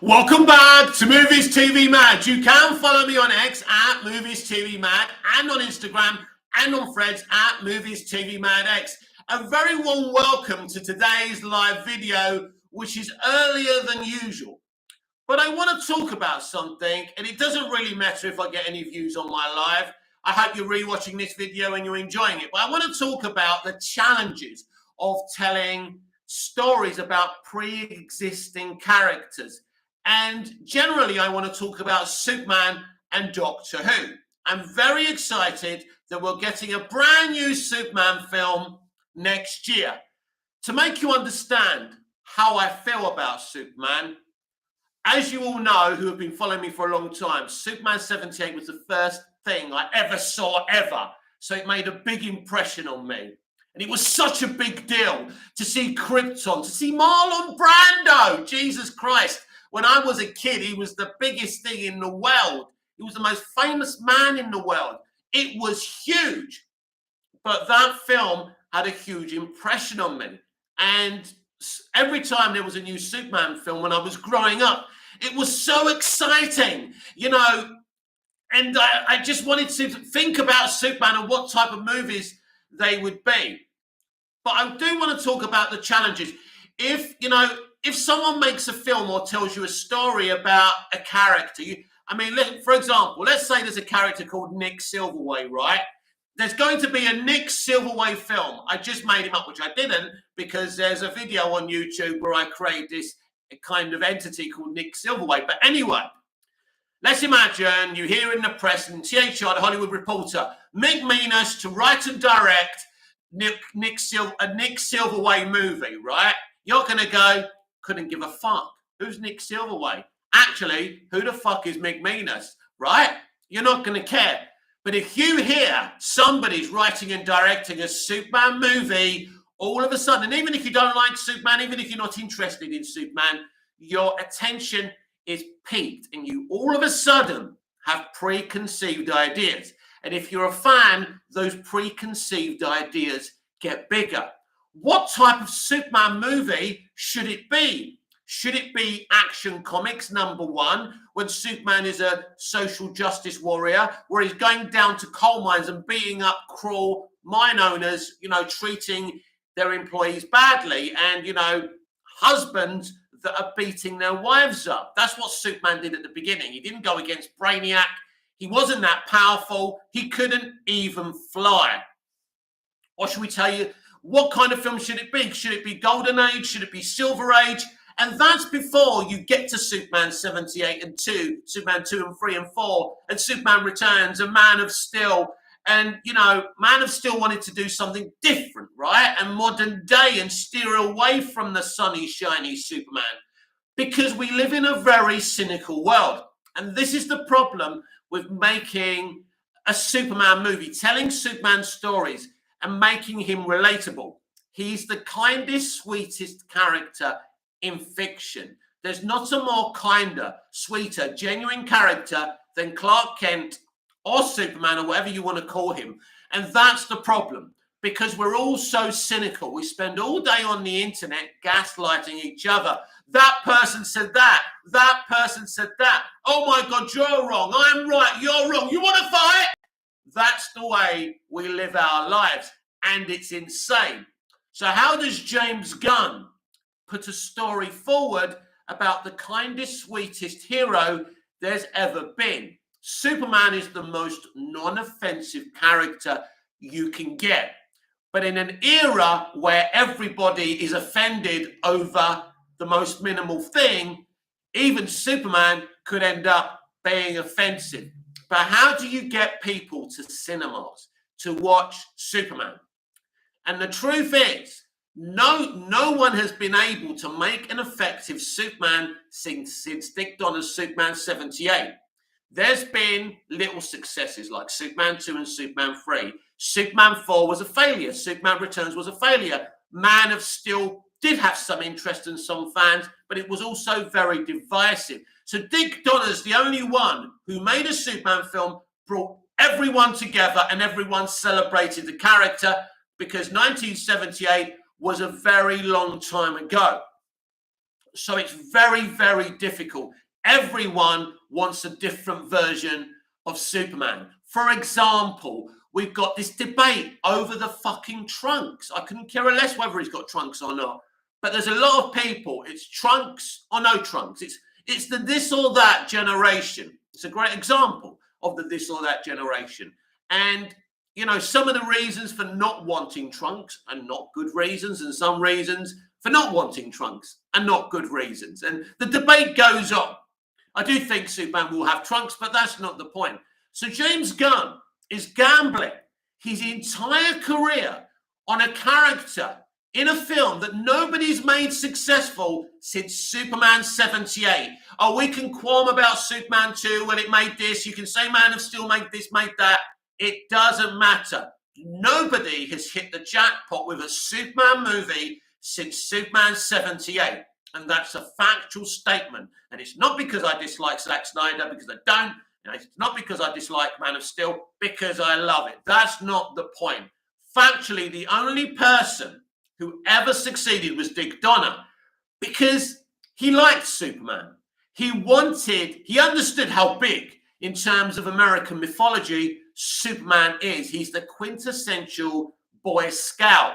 Welcome back to Movies TV Mad. You can follow me on X at Movies TV Mad and on Instagram and on Threads at Movies TV Mad X. A very warm welcome to today's live video, which is earlier than usual. But I want to talk about something, and it doesn't really matter if I get any views on my live. I hope you're rewatching this video and you're enjoying it. But I want to talk about the challenges of telling stories about pre-existing characters. And generally, I want to talk about Superman and Doctor Who. I'm very excited that we're getting a brand new Superman film next year. To make you understand how I feel about Superman, as you all know who have been following me for a long time, Superman 78 was the first thing I ever saw ever. So it made a big impression on me. And it was such a big deal to see Krypton, to see Marlon Brando. Jesus Christ. When I was a kid, he was the biggest thing in the world. He was the most famous man in the world. It was huge. But that film had a huge impression on me. And every time there was a new Superman film when I was growing up, it was so exciting, you know. And I just wanted to think about Superman and what type of movies they would be. But I do want to talk about the challenges. If someone makes a film or tells you a story about a character, for example, let's say there's a character called Nick Silverway, right? There's going to be a Nick Silverway film. I just made him up, which I didn't, because there's a video on YouTube where I create this kind of entity called Nick Silverway. But anyway, let's imagine you hear in the press and THR, the Hollywood Reporter, Mick Menas to write and direct a Nick Silverway movie, right? You're going to go, couldn't give a fuck. Who's Nick Silverway? Actually, who the fuck is Mick Menas, right? You're not going to care. But if you hear somebody's writing and directing a Superman movie, all of a sudden, and even if you don't like Superman, even if you're not interested in Superman, your attention is piqued and you all of a sudden have preconceived ideas. And if you're a fan, those preconceived ideas get bigger. What type of Superman movie should it be? Should it be Action Comics #1, when Superman is a social justice warrior, where he's going down to coal mines and beating up cruel mine owners, treating their employees badly, and, husbands that are beating their wives up? That's what Superman did at the beginning. He didn't go against Brainiac. He wasn't that powerful. He couldn't even fly. Or should we tell you, what kind of film should it be? Should it be Golden Age? Should it be Silver Age? And that's before you get to Superman 78 and 2, Superman 2 and 3 and 4, and Superman Returns, and Man of Steel. And, Man of Steel wanted to do something different, right? And modern day, and steer away from the sunny, shiny Superman. Because we live in a very cynical world. And this is the problem with making a Superman movie, telling Superman stories and making him relatable. He's the kindest, sweetest character in fiction. There's not a more kinder, sweeter, genuine character than Clark Kent or Superman, or whatever you want to call him. And that's the problem, because we're all so cynical. We spend all day on the internet gaslighting each other. That person said that. That person said that. Oh my God, you're wrong. I'm right. You're wrong. You want to fight? That's the way we live our lives. And it's insane. So how does James Gunn put a story forward about the kindest, sweetest hero there's ever been? Superman is the most non-offensive character you can get. But in an era where everybody is offended over the most minimal thing, even Superman could end up being offensive. But how do you get people to cinemas to watch Superman? And the truth is, no one has been able to make an effective Superman since Dick Donner's Superman 78. There's been little successes like Superman 2 and Superman 3. Superman 4 was a failure. Superman Returns was a failure. Man of Steel did have some interest in some fans, but it was also very divisive. So Dick Donner's the only one who made a Superman film, brought everyone together, and everyone celebrated the character, because 1978 was a very long time ago. So it's very, very difficult. Everyone wants a different version of Superman. For example, we've got this debate over the fucking trunks. I couldn't care less whether he's got trunks or not. But there's a lot of people, it's trunks or no trunks. It's the this or that generation. It's a great example of the this or that generation. And, you know, some of the reasons for not wanting trunks are not good reasons, and some reasons for not wanting trunks are not good reasons. And the debate goes on. I do think Superman will have trunks, but that's not the point. So James Gunn is gambling his entire career on a character in a film that nobody's made successful since Superman 78. Oh, we can qualm about Superman 2, well, it made this. You can say Man of Steel made this, made that. It doesn't matter. Nobody has hit the jackpot with a Superman movie since Superman 78. And that's a factual statement. And it's not because I dislike Zack Snyder, because I don't. It's not because I dislike Man of Steel, because I love it. That's not the point. Factually, the only person who ever succeeded was Dick Donner, because he liked Superman. He understood how big, in terms of American mythology, Superman is. He's the quintessential Boy Scout.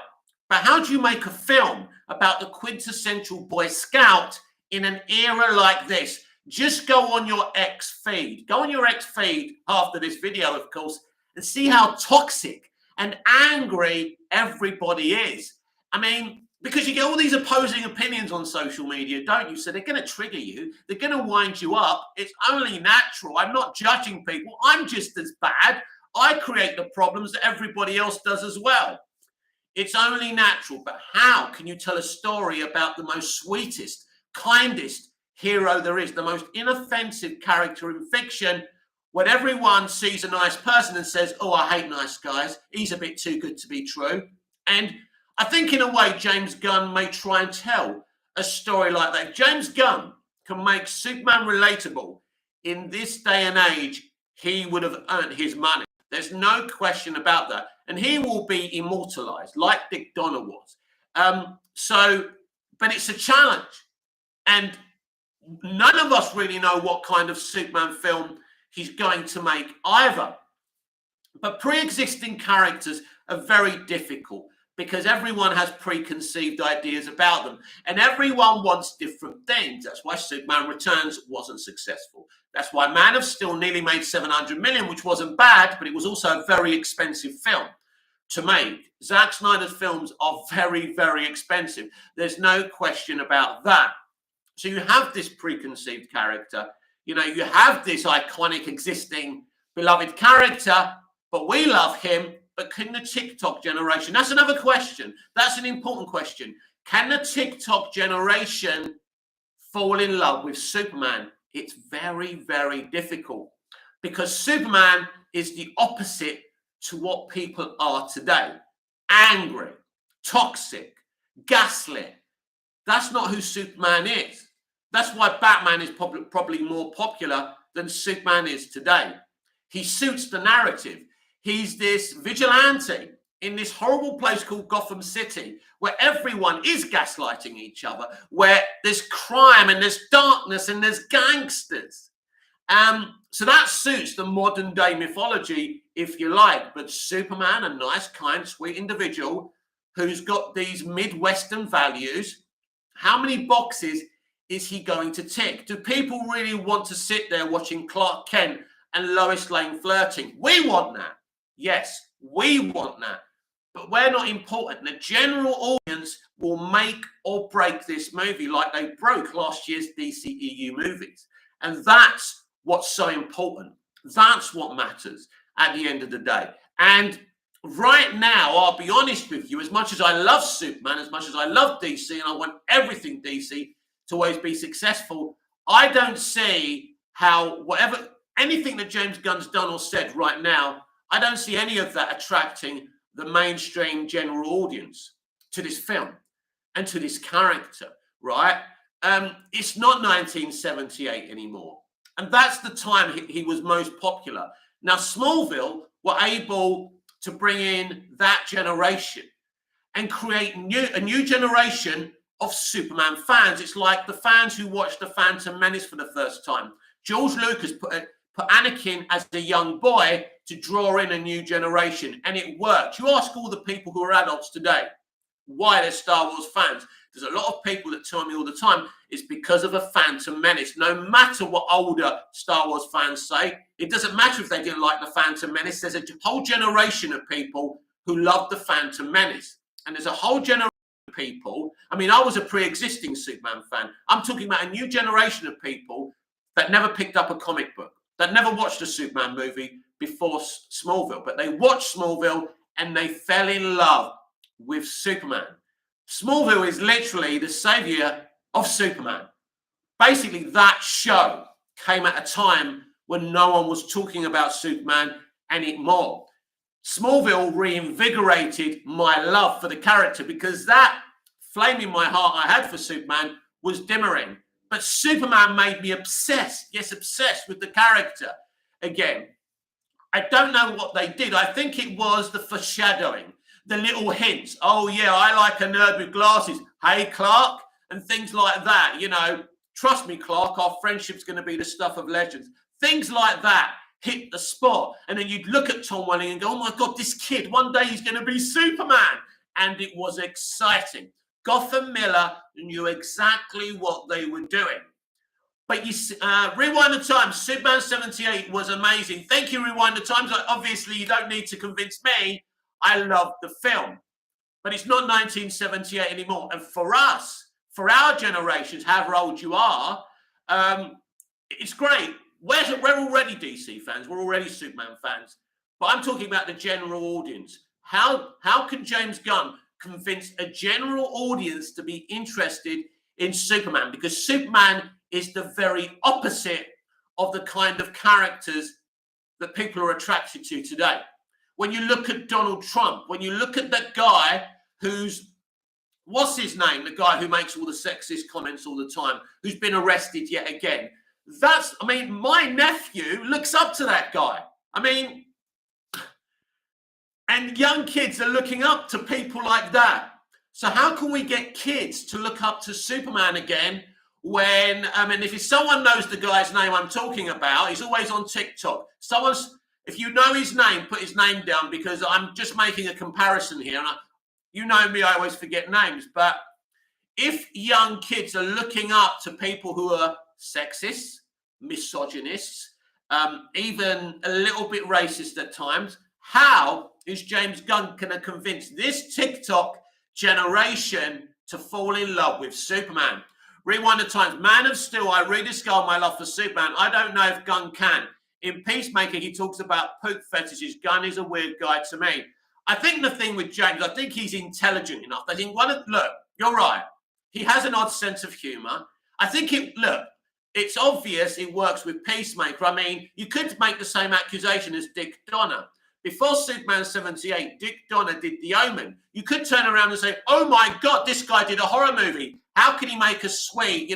But how do you make a film about the quintessential Boy Scout in an era like this? Just go on your X feed. Go on your X feed after this video, of course, and see how toxic and angry everybody is. I mean, because you get all these opposing opinions on social media, don't you? So they're going to trigger you. They're going to wind you up. It's only natural. I'm not judging people. I'm just as bad. I create the problems that everybody else does as well. It's only natural. But how can you tell a story about the most sweetest, kindest hero there is, the most inoffensive character in fiction, when everyone sees a nice person and says, oh, I hate nice guys. He's a bit too good to be true. And I think in a way, James Gunn may try and tell a story like that. If James Gunn can make Superman relatable in this day and age, he would have earned his money. There's no question about that. And he will be immortalized like Dick Donner was. But it's a challenge. And none of us really know what kind of Superman film he's going to make either. But pre-existing characters are very difficult because everyone has preconceived ideas about them. And everyone wants different things. That's why Superman Returns wasn't successful. That's why Man of Steel nearly made $700 million, which wasn't bad, but it was also a very expensive film to make. Zack Snyder's films are very, very expensive. There's no question about that. So you have this preconceived character. You know, you have this iconic, existing, beloved character, but we love him. But can the TikTok generation, that's another question. That's an important question. Can the TikTok generation fall in love with Superman? It's very, very difficult because Superman is the opposite to what people are today. Angry, toxic, gaslit. That's not who Superman is. That's why Batman is probably more popular than Superman is today. He suits the narrative. He's this vigilante in this horrible place called Gotham City, where everyone is gaslighting each other, where there's crime and there's darkness and there's gangsters. So that suits the modern day mythology, if you like. But Superman, a nice, kind, sweet individual who's got these Midwestern values, how many boxes is he going to tick? Do people really want to sit there watching Clark Kent and Lois Lane flirting? We want that. Yes, we want that. But we're not important. The general audience will make or break this movie like they broke last year's DCEU movies. And that's what's so important. That's what matters at the end of the day. And right now, I'll be honest with you, as much as I love Superman, as much as I love DC, and I want everything DC to always be successful, I don't see how anything that James Gunn's done or said right now, I don't see any of that attracting the mainstream general audience to this film and to this character, right? It's not 1978 anymore. And that's the time he was most popular. Now, Smallville were able to bring in that generation and create a new generation of Superman fans. It's like the fans who watched The Phantom Menace for the first time. George Lucas put Anakin as a young boy to draw in a new generation, and it worked. You ask all the people who are adults today why they're Star Wars fans. There's a lot of people that tell me all the time it's because of a Phantom Menace. No matter what older Star Wars fans say, it doesn't matter if they didn't like the Phantom Menace. There's a whole generation of people who love the Phantom Menace, and there's a whole generation of people. I mean, I was a pre-existing Superman fan. I'm talking about a new generation of people that never picked up a comic book, that never watched a Superman movie before Smallville, but they watched Smallville and they fell in love with Superman. Smallville is literally the savior of Superman. Basically, that show came at a time when no one was talking about Superman anymore. Smallville reinvigorated my love for the character because that flame in my heart I had for Superman was dimmering. But Superman made me obsessed, yes, obsessed with the character again. I don't know what they did. I think it was the foreshadowing, the little hints. Oh, yeah, I like a nerd with glasses. Hey, Clark, and things like that. You know, trust me, Clark, our friendship's going to be the stuff of legends. Things like that hit the spot. And then you'd look at Tom Welling and go, oh, my God, this kid, one day he's going to be Superman. And it was exciting. Gotham Miller knew exactly what they were doing. But you Rewind the Time, Superman 78 was amazing. Thank you, Rewind the Times. Obviously, you don't need to convince me. I love the film. But it's not 1978 anymore. And for us, for our generations, however old you are, it's great. We're already DC fans. We're already Superman fans. But I'm talking about the general audience. How can James Gunn convince a general audience to be interested in Superman? Because Superman is the very opposite of the kind of characters that people are attracted to today. When you look at Donald Trump, when you look at that guy who's, what's his name? The guy who makes all the sexist comments all the time, who's been arrested yet again. My nephew looks up to that guy. And young kids are looking up to people like that. So how can we get kids to look up to Superman again when, if someone knows the guy's name I'm talking about, he's always on TikTok. If you know his name, put his name down, because I'm just making a comparison here. And you know me, I always forget names. But if young kids are looking up to people who are sexist, misogynists, even a little bit racist at times, how is James Gunn going to convince this TikTok generation to fall in love with Superman? Rewind the Times, Man of Steel, I rediscovered my love for Superman. I don't know if Gunn can. In Peacemaker, he talks about poop fetishes. Gunn is a weird guy to me. I think the thing with James, I think he's intelligent enough. I think look, you're right. He has an odd sense of humor. I think it's obvious it works with Peacemaker. You could make the same accusation as Dick Donner. Before Superman 78, Dick Donner did The Omen. You could turn around and say, oh my God, this guy did a horror movie. How can he make a sweet,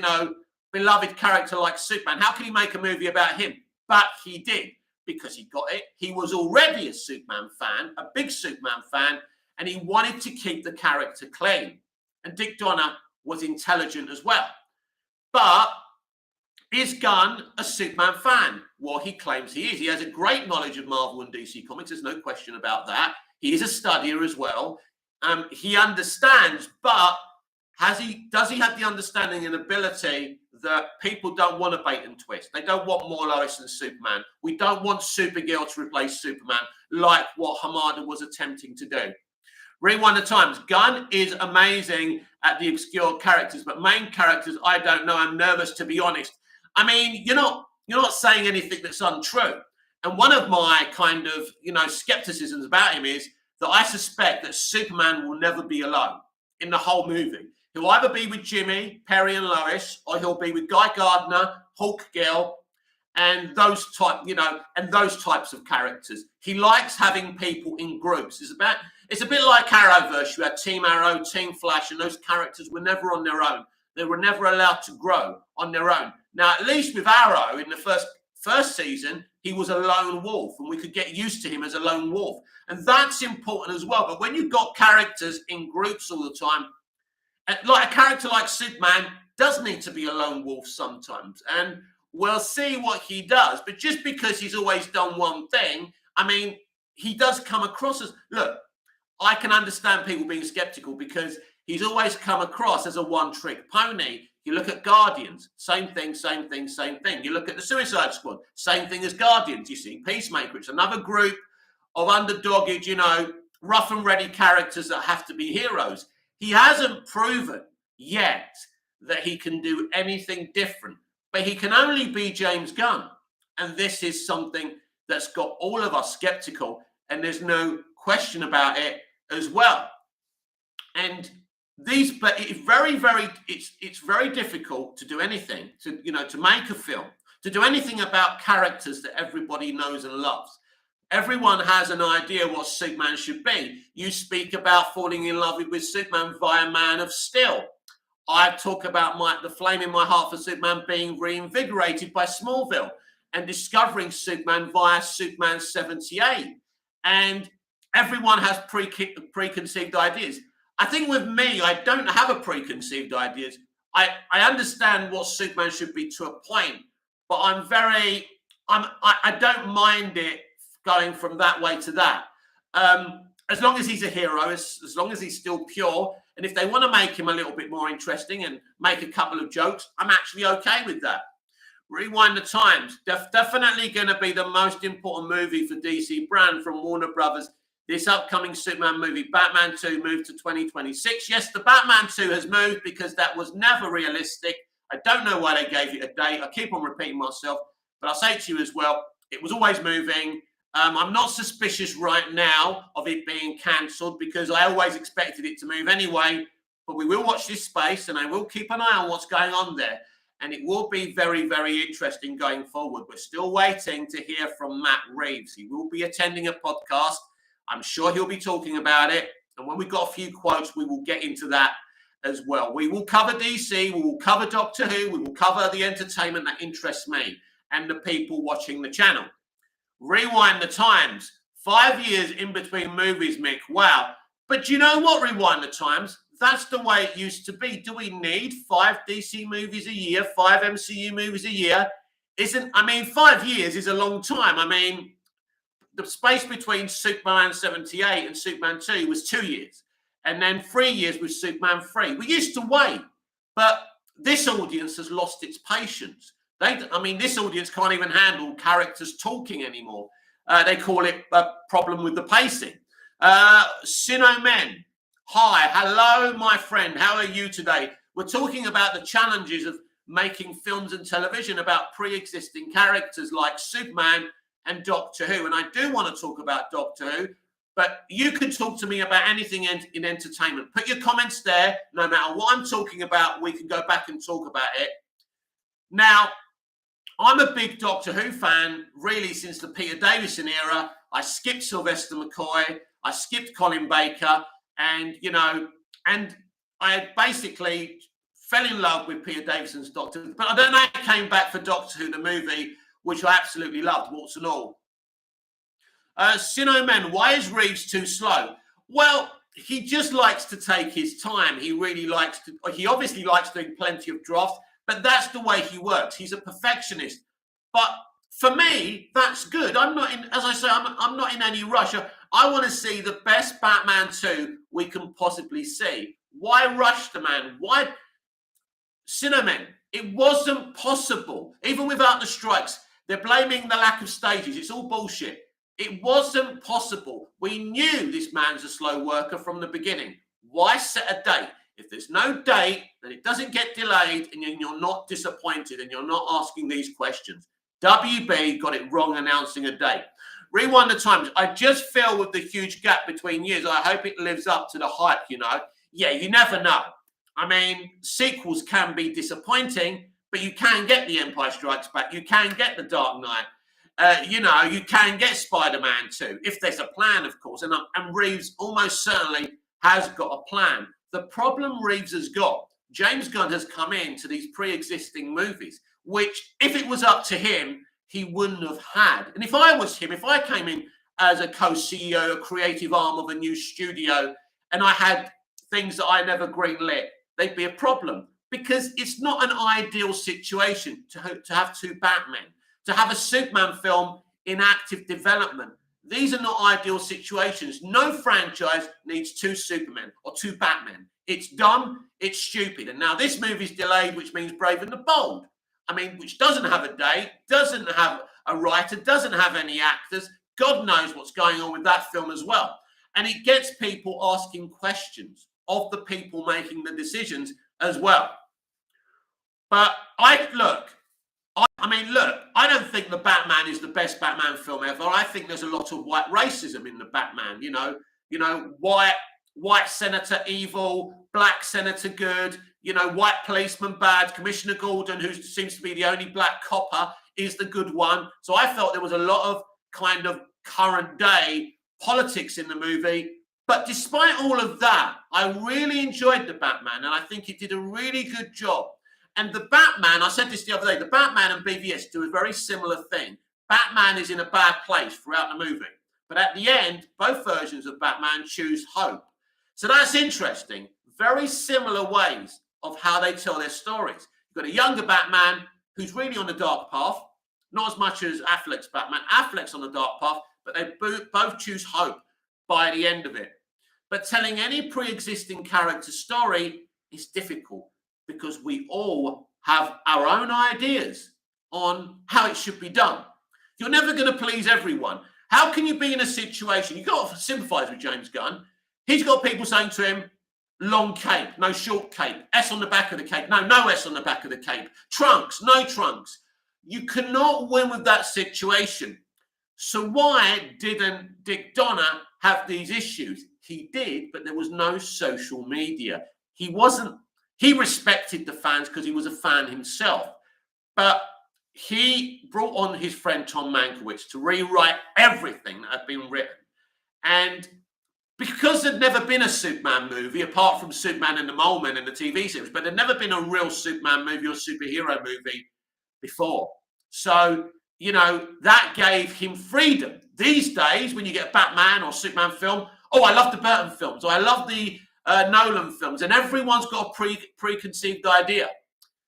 beloved character like Superman? How can he make a movie about him? But he did, because he got it. He was already a Superman fan, a big Superman fan, and he wanted to keep the character clean. And Dick Donner was intelligent as well. But is Gunn a Superman fan? Well, he claims he is. He has a great knowledge of Marvel and DC Comics. There's no question about that. He is a studier as well. He understands, but does he have the understanding and ability that people don't want a bait and twist? They don't want more Lois than Superman. We don't want Supergirl to replace Superman like what Hamada was attempting to do. Rewind the Times. Gunn is amazing at the obscure characters, but main characters, I don't know. I'm nervous, to be honest. You're not saying anything that's untrue. And one of my kind of, skepticisms about him is that I suspect that Superman will never be alone in the whole movie. He'll either be with Jimmy, Perry, and Lois, or he'll be with Guy Gardner, Hulk Girl, and those types of characters. He likes having people in groups. It's a bit like Arrowverse. You had Team Arrow, Team Flash, and those characters were never on their own. They were never allowed to grow on their own. Now, at least with Arrow, in the first season, he was a lone wolf, and we could get used to him as a lone wolf. And that's important as well. But when you've got characters in groups all the time, Like a character like Superman does need to be a lone wolf sometimes, and we'll see what he does. But just because he's always done one thing, I mean, he does come across as, look, I can understand people being skeptical because he's always come across as a one-trick pony. You look at Guardians, same thing, same thing, same thing. You look at the Suicide Squad, same thing as Guardians. You see Peacemaker, it's another group of underdogged, rough and ready characters that have to be heroes. He hasn't proven yet that he can do anything different, but he can only be James Gunn. And this is something that's got all of us skeptical, and there's no question about it as well. And but it's very difficult to do anything, to make a film, to do anything about characters that everybody knows and loves. Everyone has an idea what Superman should be. You speak about falling in love with Superman via Man of Steel. I talk about the flame in my heart for Superman being reinvigorated by Smallville and discovering Superman via Superman 78. And everyone has preconceived ideas. I think with me, I don't have a preconceived ideas. I understand what Superman should be to a point, but I don't mind it going from that way to that. As long as he's a hero, as long as he's still pure, and if they want to make him a little bit more interesting and make a couple of jokes, I'm actually okay with that. Rewind the Times, definitely going to be the most important movie for DC brand from Warner Brothers. This upcoming Superman movie, Batman 2, moved to 2026. Yes, the Batman 2 has moved because that was never realistic. I don't know why they gave it a date. I keep on repeating myself, but I'll say to you as well, it was always moving. I'm not suspicious right now of it being cancelled because I always expected it to move anyway, but we will watch this space and I will keep an eye on what's going on there. And it will be very, very interesting going forward. We're still waiting to hear from Matt Reeves. He will be attending a podcast. I'm sure he'll be talking about it. And when we've got a few quotes, we will get into that as well. We will cover DC. We will cover Doctor Who. We will cover the entertainment that interests me and the people watching the channel. Rewind the Times. 5 years in between movies, Mick. Wow. But you know what, Rewind the Times? That's the way it used to be. Do we need 5 DC movies a year, 5 MCU movies a year? 5 years is a long time. The space between Superman 78 and Superman 2 was 2 years. And then 3 years with Superman 3. We used to wait. But this audience has lost its patience. This audience can't even handle characters talking anymore. They call it a problem with the pacing. Sino Men. Hi, hello, my friend. How are you today? We're talking about the challenges of making films and television about pre-existing characters like Superman and Doctor Who. And I do want to talk about Doctor Who, but you can talk to me about anything in entertainment. Put your comments there. No matter what I'm talking about, we can go back and talk about it. Now, I'm a big Doctor Who fan, really, since the Peter Davison era. I skipped Sylvester McCoy. I skipped Colin Baker. And I basically fell in love with Peter Davison's Doctor Who. But then I came back for Doctor Who, the movie, which I absolutely loved, warts and all. Sino Men, why is Reeves too slow? Well, he just likes to take his time. He obviously likes doing plenty of drafts, but that's the way he works. He's a perfectionist. But for me, that's good. I'm not in any rush. I want to see the best Batman 2 we can possibly see. Why rush the man? Why? Sino Men, it wasn't possible. Even without the strikes, they're blaming the lack of stages. It's all bullshit. It wasn't possible. We knew this man's a slow worker from the beginning. Why set a date? If there's no date, then it doesn't get delayed and you're not disappointed and you're not asking these questions. WB got it wrong announcing a date. Rewind the Times. I just feel with the huge gap between years, I hope it lives up to the hype, Yeah, you never know. Sequels can be disappointing, but you can get The Empire Strikes Back. You can get The Dark Knight. You can get Spider-Man 2, if there's a plan, of course. And Reeves almost certainly has got a plan. The problem Reeves has got, James Gunn has come into these pre-existing movies, which, if it was up to him, he wouldn't have had. And if I was him, if I came in as a co-CEO, a creative arm of a new studio, and I had things that I never greenlit, they'd be a problem, because it's not an ideal situation to have two Batmen, to have a Superman film in active development. These are not ideal situations. No franchise needs two Supermen or two Batmen. It's dumb, it's stupid. And now this movie's delayed, which means Brave and the Bold. I mean, which doesn't have a date, doesn't have a writer, doesn't have any actors. God knows what's going on with that film as well. And it gets people asking questions of the people making the decisions as well. But I don't think the Batman is the best Batman film ever. I think there's a lot of white racism in the Batman. You know, white senator evil, black senator good. You know, white policeman bad. Commissioner Gordon, who seems to be the only black copper, is the good one. So I felt there was a lot of kind of current day politics in the movie. But despite all of that, I really enjoyed the Batman, and I think it did a really good job. And the Batman, I said this the other day, the Batman and BVS do a very similar thing. Batman is in a bad place throughout the movie. But at the end, both versions of Batman choose hope. So that's interesting. Very similar ways of how they tell their stories. You've got a younger Batman who's really on the dark path, not as much as Affleck's Batman. Affleck's on the dark path, but they both choose hope by the end of it. But telling any pre-existing character story is difficult, because we all have our own ideas on how it should be done. You're never going to please everyone. How can you be in a situation, you've got to sympathise with James Gunn. He's got people saying to him, long cape, no short cape, S on the back of the cape, no S on the back of the cape, trunks, no trunks. You cannot win with that situation. So why didn't Dick Donner have these issues? He did, but there was no social media. He respected the fans because he was a fan himself. But he brought on his friend Tom Mankiewicz to rewrite everything that had been written. And because there'd never been a Superman movie, apart from Superman and the Mole Men and the TV series, but there'd never been a real Superman movie or superhero movie before. So, you know, that gave him freedom. These days, when you get a Batman or Superman film, oh, I love the Burton films, or I love the Nolan films, and everyone's got a preconceived idea.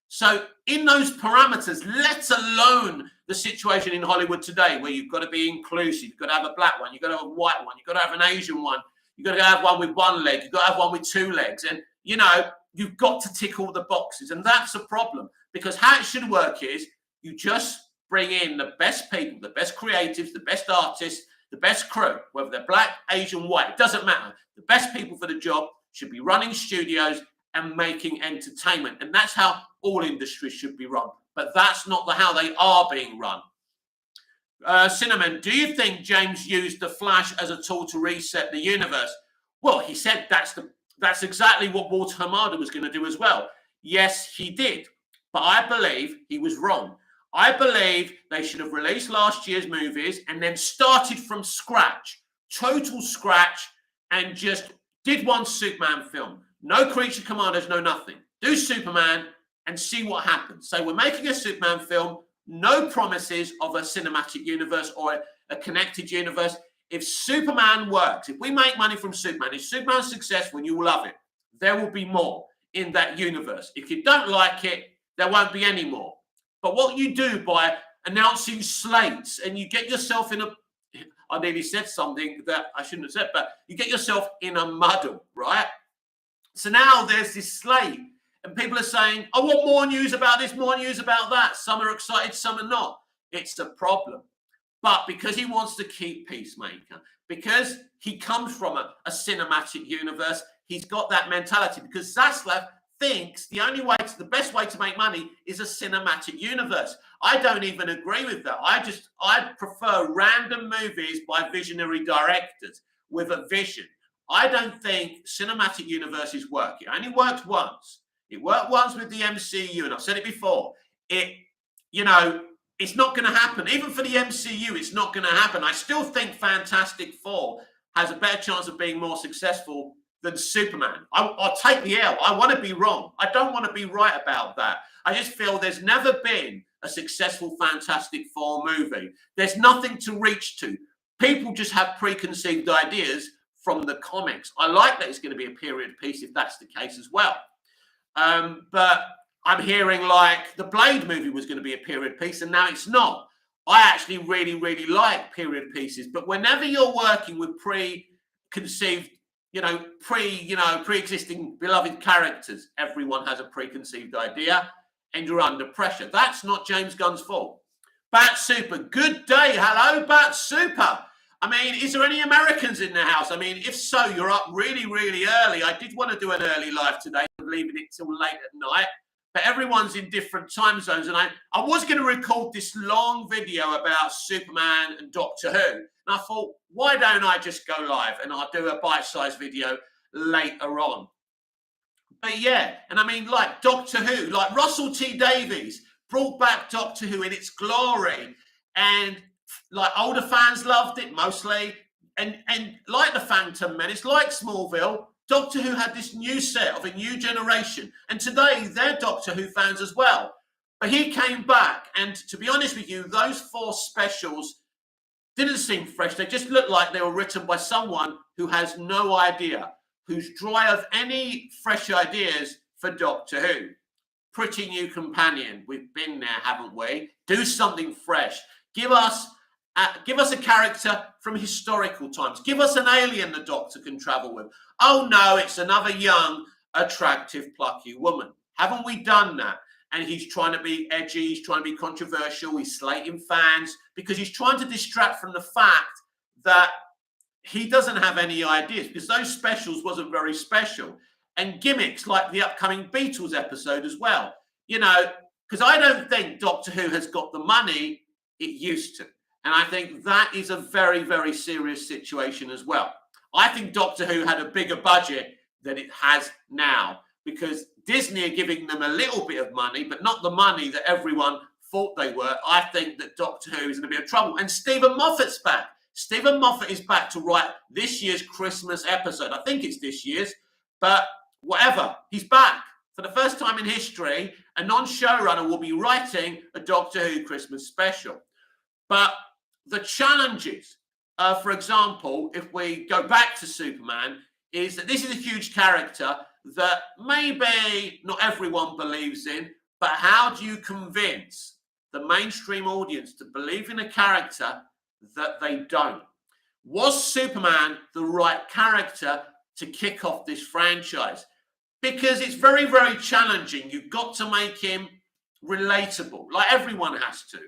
So in those parameters, let alone the situation in Hollywood today, where you've got to be inclusive, you've got to have a black one, you've got to have a white one, you've got to have an Asian one, you've got to have one with one leg, you've got to have one with two legs, and you know, you've got to tick all the boxes. And that's a problem, because how it should work is you just bring in the best people, the best creatives, the best artists, the best crew, whether they're black, Asian, white, it doesn't matter. The best people for the job should be running studios and making entertainment. And that's how all industries should be run. But that's not how they are being run. Cinnamon, do you think James used the Flash as a tool to reset the universe? Well, he said that's exactly what Walter Hamada was going to do as well. Yes, he did. But I believe he was wrong. I believe they should have released last year's movies and then started from scratch, total scratch, and just did one Superman film. No Creature Commandos, no nothing. Do Superman and see what happens. So we're making a Superman film, no promises of a cinematic universe or a connected universe. If Superman works, if we make money from Superman, if Superman's successful, you will love it. There will be more in that universe. If you don't like it, there won't be any more. But what you do by announcing slates, and you get yourself in I nearly said something that I shouldn't have said, but you get yourself in a muddle, right? So now there's this slate, and people are saying, I want more news about this, more news about that. Some are excited, some are not. It's a problem. But because he wants to keep Peacemaker, because he comes from a cinematic universe, he's got that mentality. Because Zaslav thinks the best way to make money is a cinematic universe. I don't even agree with that. I prefer random movies by visionary directors with a vision. I don't think cinematic universes work. It only worked once. It worked once with the MCU, and I've said it before. It's not going to happen. Even for the MCU, it's not going to happen. I still think Fantastic Four has a better chance of being more successful than Superman. I'll take the L. I want to be wrong. I don't want to be right about that. I just feel there's never been a successful Fantastic Four movie. There's nothing to reach to. People just have preconceived ideas from the comics. I like that it's going to be a period piece if that's the case as well. But I'm hearing like the Blade movie was going to be a period piece, and now it's not. I actually really, really like period pieces, but whenever you're working with preconceived, pre-existing beloved characters, everyone has a preconceived idea, and you're under pressure. That's not James Gunn's fault. Bat Super, good day. Hello, Bat Super. I mean, is there any Americans in the house? I mean, if so, you're up really, really early. I did want to do an early live today, leaving it till late at night, but everyone's in different time zones. And I was going to record this long video about Superman and Doctor Who. And I thought, why don't I just go live and I'll do a bite-sized video later on. But yeah, and I mean, like Doctor Who, like Russell T Davies brought back Doctor Who in its glory. And like older fans loved it mostly. And like the Phantom Menace, like Smallville, Doctor Who had this new set of a new generation. And today, they're Doctor Who fans as well. But he came back. And to be honest with you, those 4 specials didn't seem fresh. They just looked like they were written by someone who has no idea, who's dry of any fresh ideas for Doctor Who. Pretty new companion. We've been there, haven't we? Do something fresh. Give us a character from historical times. Give us an alien the Doctor can travel with. Oh no, it's another young, attractive, plucky woman. Haven't we done that? And he's trying to be edgy, he's trying to be controversial, he's slating fans because he's trying to distract from the fact that he doesn't have any ideas because those specials wasn't very special. And gimmicks like the upcoming Beatles episode as well. You know, because I don't think Doctor Who has got the money it used to. And I think that is a very, very serious situation as well. I think Doctor Who had a bigger budget than it has now because Disney are giving them a little bit of money, but not the money that everyone thought they were. I think that Doctor Who is in a bit of trouble. And Stephen Moffat's back. Stephen Moffat is back to write this year's Christmas episode. I think it's this year's, but whatever. He's back. For the first time in history, a non-showrunner will be writing a Doctor Who Christmas special. But the challenges, for example, if we go back to Superman, is that this is a huge character that maybe not everyone believes in, but how do you convince the mainstream audience to believe in a character that they don't? Was Superman the right character to kick off this franchise? Because it's very, very challenging. You've got to make him relatable, like everyone has to.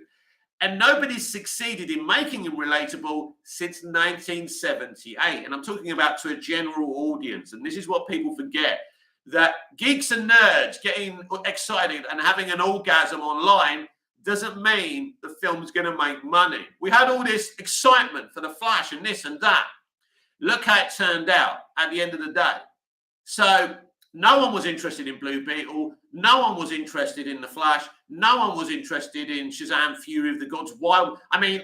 And nobody's succeeded in making him relatable since 1978. And I'm talking about to a general audience. And this is what people forget, that geeks and nerds getting excited and having an orgasm online doesn't mean the film's going to make money. We had all this excitement for The Flash and this and that. Look how it turned out at the end of the day. So no one was interested in Blue Beetle. No one was interested in The Flash. No one was interested in Shazam! Fury of the Gods. Why? I mean,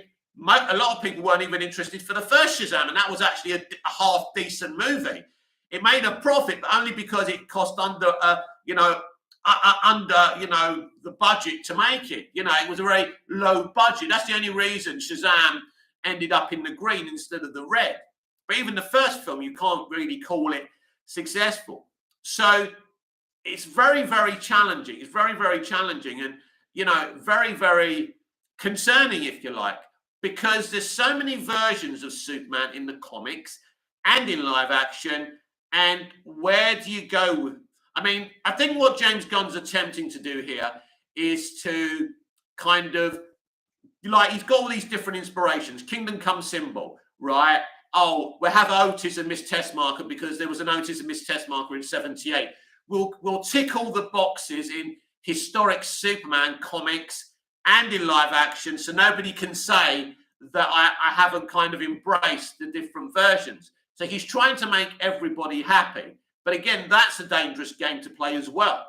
a lot of people weren't even interested for the first Shazam, and that was actually a half-decent movie. It made a profit, but only because it cost under the budget to make it. You know, it was a very low budget. That's the only reason Shazam ended up in the green instead of the red. But even the first film, you can't really call it successful. So it's very, very challenging. It's very, very challenging and, you know, very, very concerning, if you like, because there's so many versions of Superman in the comics and in live action. And where do you go with? I mean, I think what James Gunn's attempting to do here is to kind of, like, he's got all these different inspirations. Kingdom Come symbol, right? Oh, we'll have Otis and Miss Tessmacher because there was an Otis and Miss Tessmacher in 78. We'll tick all the boxes in historic Superman comics and in live action so nobody can say that I haven't kind of embraced the different versions. So he's trying to make everybody happy. But again, that's a dangerous game to play as well.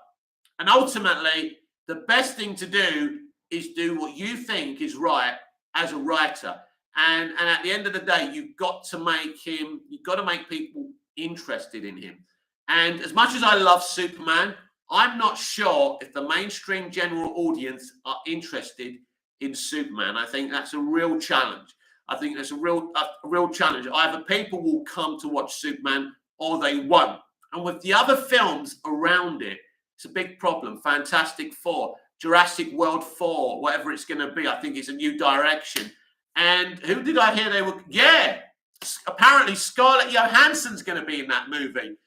And ultimately, the best thing to do is do what you think is right as a writer. And at the end of the day, you've got to make people interested in him. And as much as I love Superman, I'm not sure if the mainstream general audience are interested in Superman. I think that's a real challenge. I think that's a real challenge. Either people will come to watch Superman or they won't. And with the other films around it, It's a big problem. Fantastic Four, Jurassic World 4, whatever it's going to be. I think it's a new direction. And who did I hear they were? Yeah, apparently Scarlett Johansson's going to be in that movie.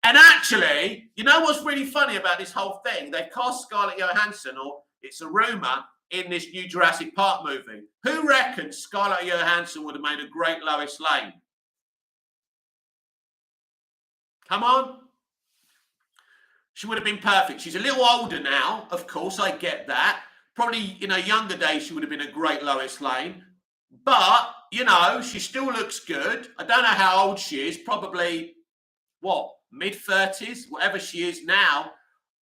And actually, you know what's really funny about this whole thing? They cast Scarlett Johansson, or it's a rumor, in this new Jurassic Park movie. Who reckons Scarlett Johansson would have made a great Lois Lane? Come on. She would have been perfect. She's a little older now, of course, I get that. Probably in her younger days, she would have been a great Lois Lane. But, you know, she still looks good. I don't know how old she is. Probably, what, mid-30s? Whatever she is now.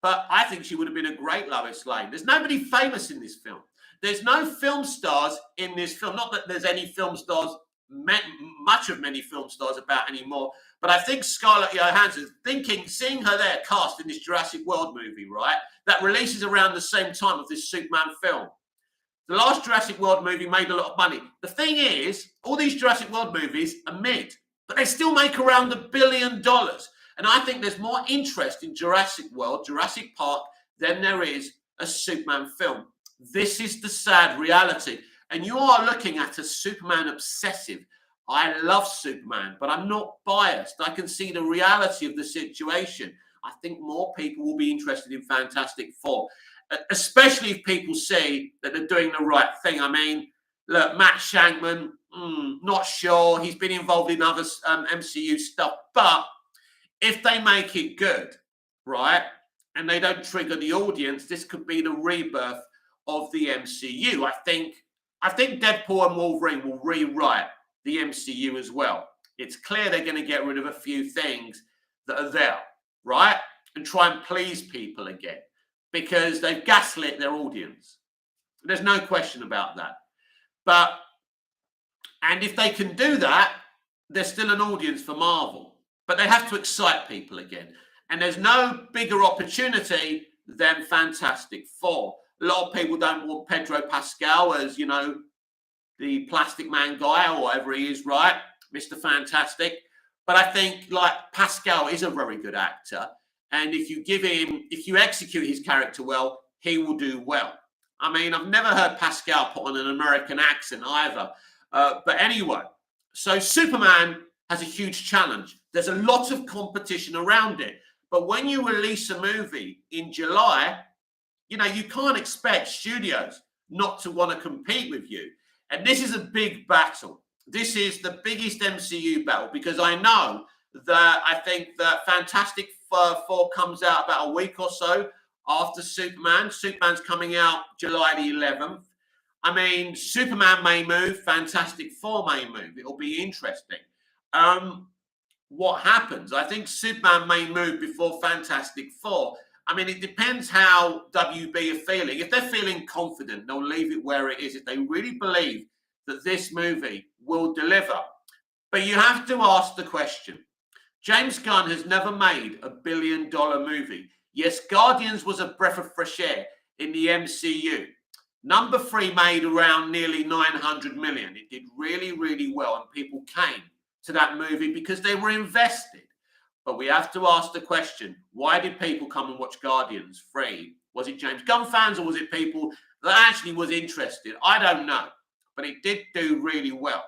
But I think she would have been a great Lois Lane. There's nobody famous in this film. There's no film stars in this film. Not that there's any film stars, much of many film stars about anymore. But I think Scarlett Johansson, seeing her there cast in this Jurassic World movie, right, that releases around the same time of this Superman film. The last Jurassic World movie made a lot of money. The thing is, all these Jurassic World movies are mid, but they still make around $1 billion. And I think there's more interest in Jurassic World, Jurassic Park, than there is a Superman film. This is the sad reality. And you are looking at a Superman obsessive. I love Superman, but I'm not biased. I can see the reality of the situation. I think more people will be interested in Fantastic Four, especially if people see that they're doing the right thing. I mean, look, Matt Shankman, not sure. He's been involved in other MCU stuff, but if they make it good, right, and they don't trigger the audience, this could be the rebirth of the MCU. I think Deadpool and Wolverine will rewrite the MCU as well. It's clear they're going to get rid of a few things that are there, right, and try and please people again because they've gaslit their audience. There's no question about that. And if they can do that, there's still an audience for Marvel. But they have to excite people again. And there's no bigger opportunity than Fantastic Four. A lot of people don't want Pedro Pascal as, you know, the Plastic Man guy or whatever he is, right? Mr. Fantastic. But I think, like, Pascal is a very good actor. And if you execute his character well, he will do well. I mean, I've never heard Pascal put on an American accent either. But anyway, so Superman has a huge challenge. There's a lot of competition around it. But when you release a movie in July, you know, you can't expect studios not to want to compete with you. And this is a big battle. This is the biggest MCU battle because I know that I think that Fantastic Four comes out about a week or so after Superman. Superman's coming out July the 11th. I mean, Superman may move, Fantastic Four may move. It'll be interesting. What happens? I think Superman may move before Fantastic Four. I mean, it depends how WB are feeling. If they're feeling confident, they'll leave it where it is. If they really believe that this movie will deliver. But you have to ask the question. James Gunn has never made a $1 billion movie. Yes, Guardians was a breath of fresh air in the MCU. Number 3 made around nearly 900 million. It did really, really well, and people came to that movie because they were invested. But we have to ask the question, why did people come and watch Guardians 3? Was it James Gunn fans or was it people that actually was interested? I don't know, but it did do really well.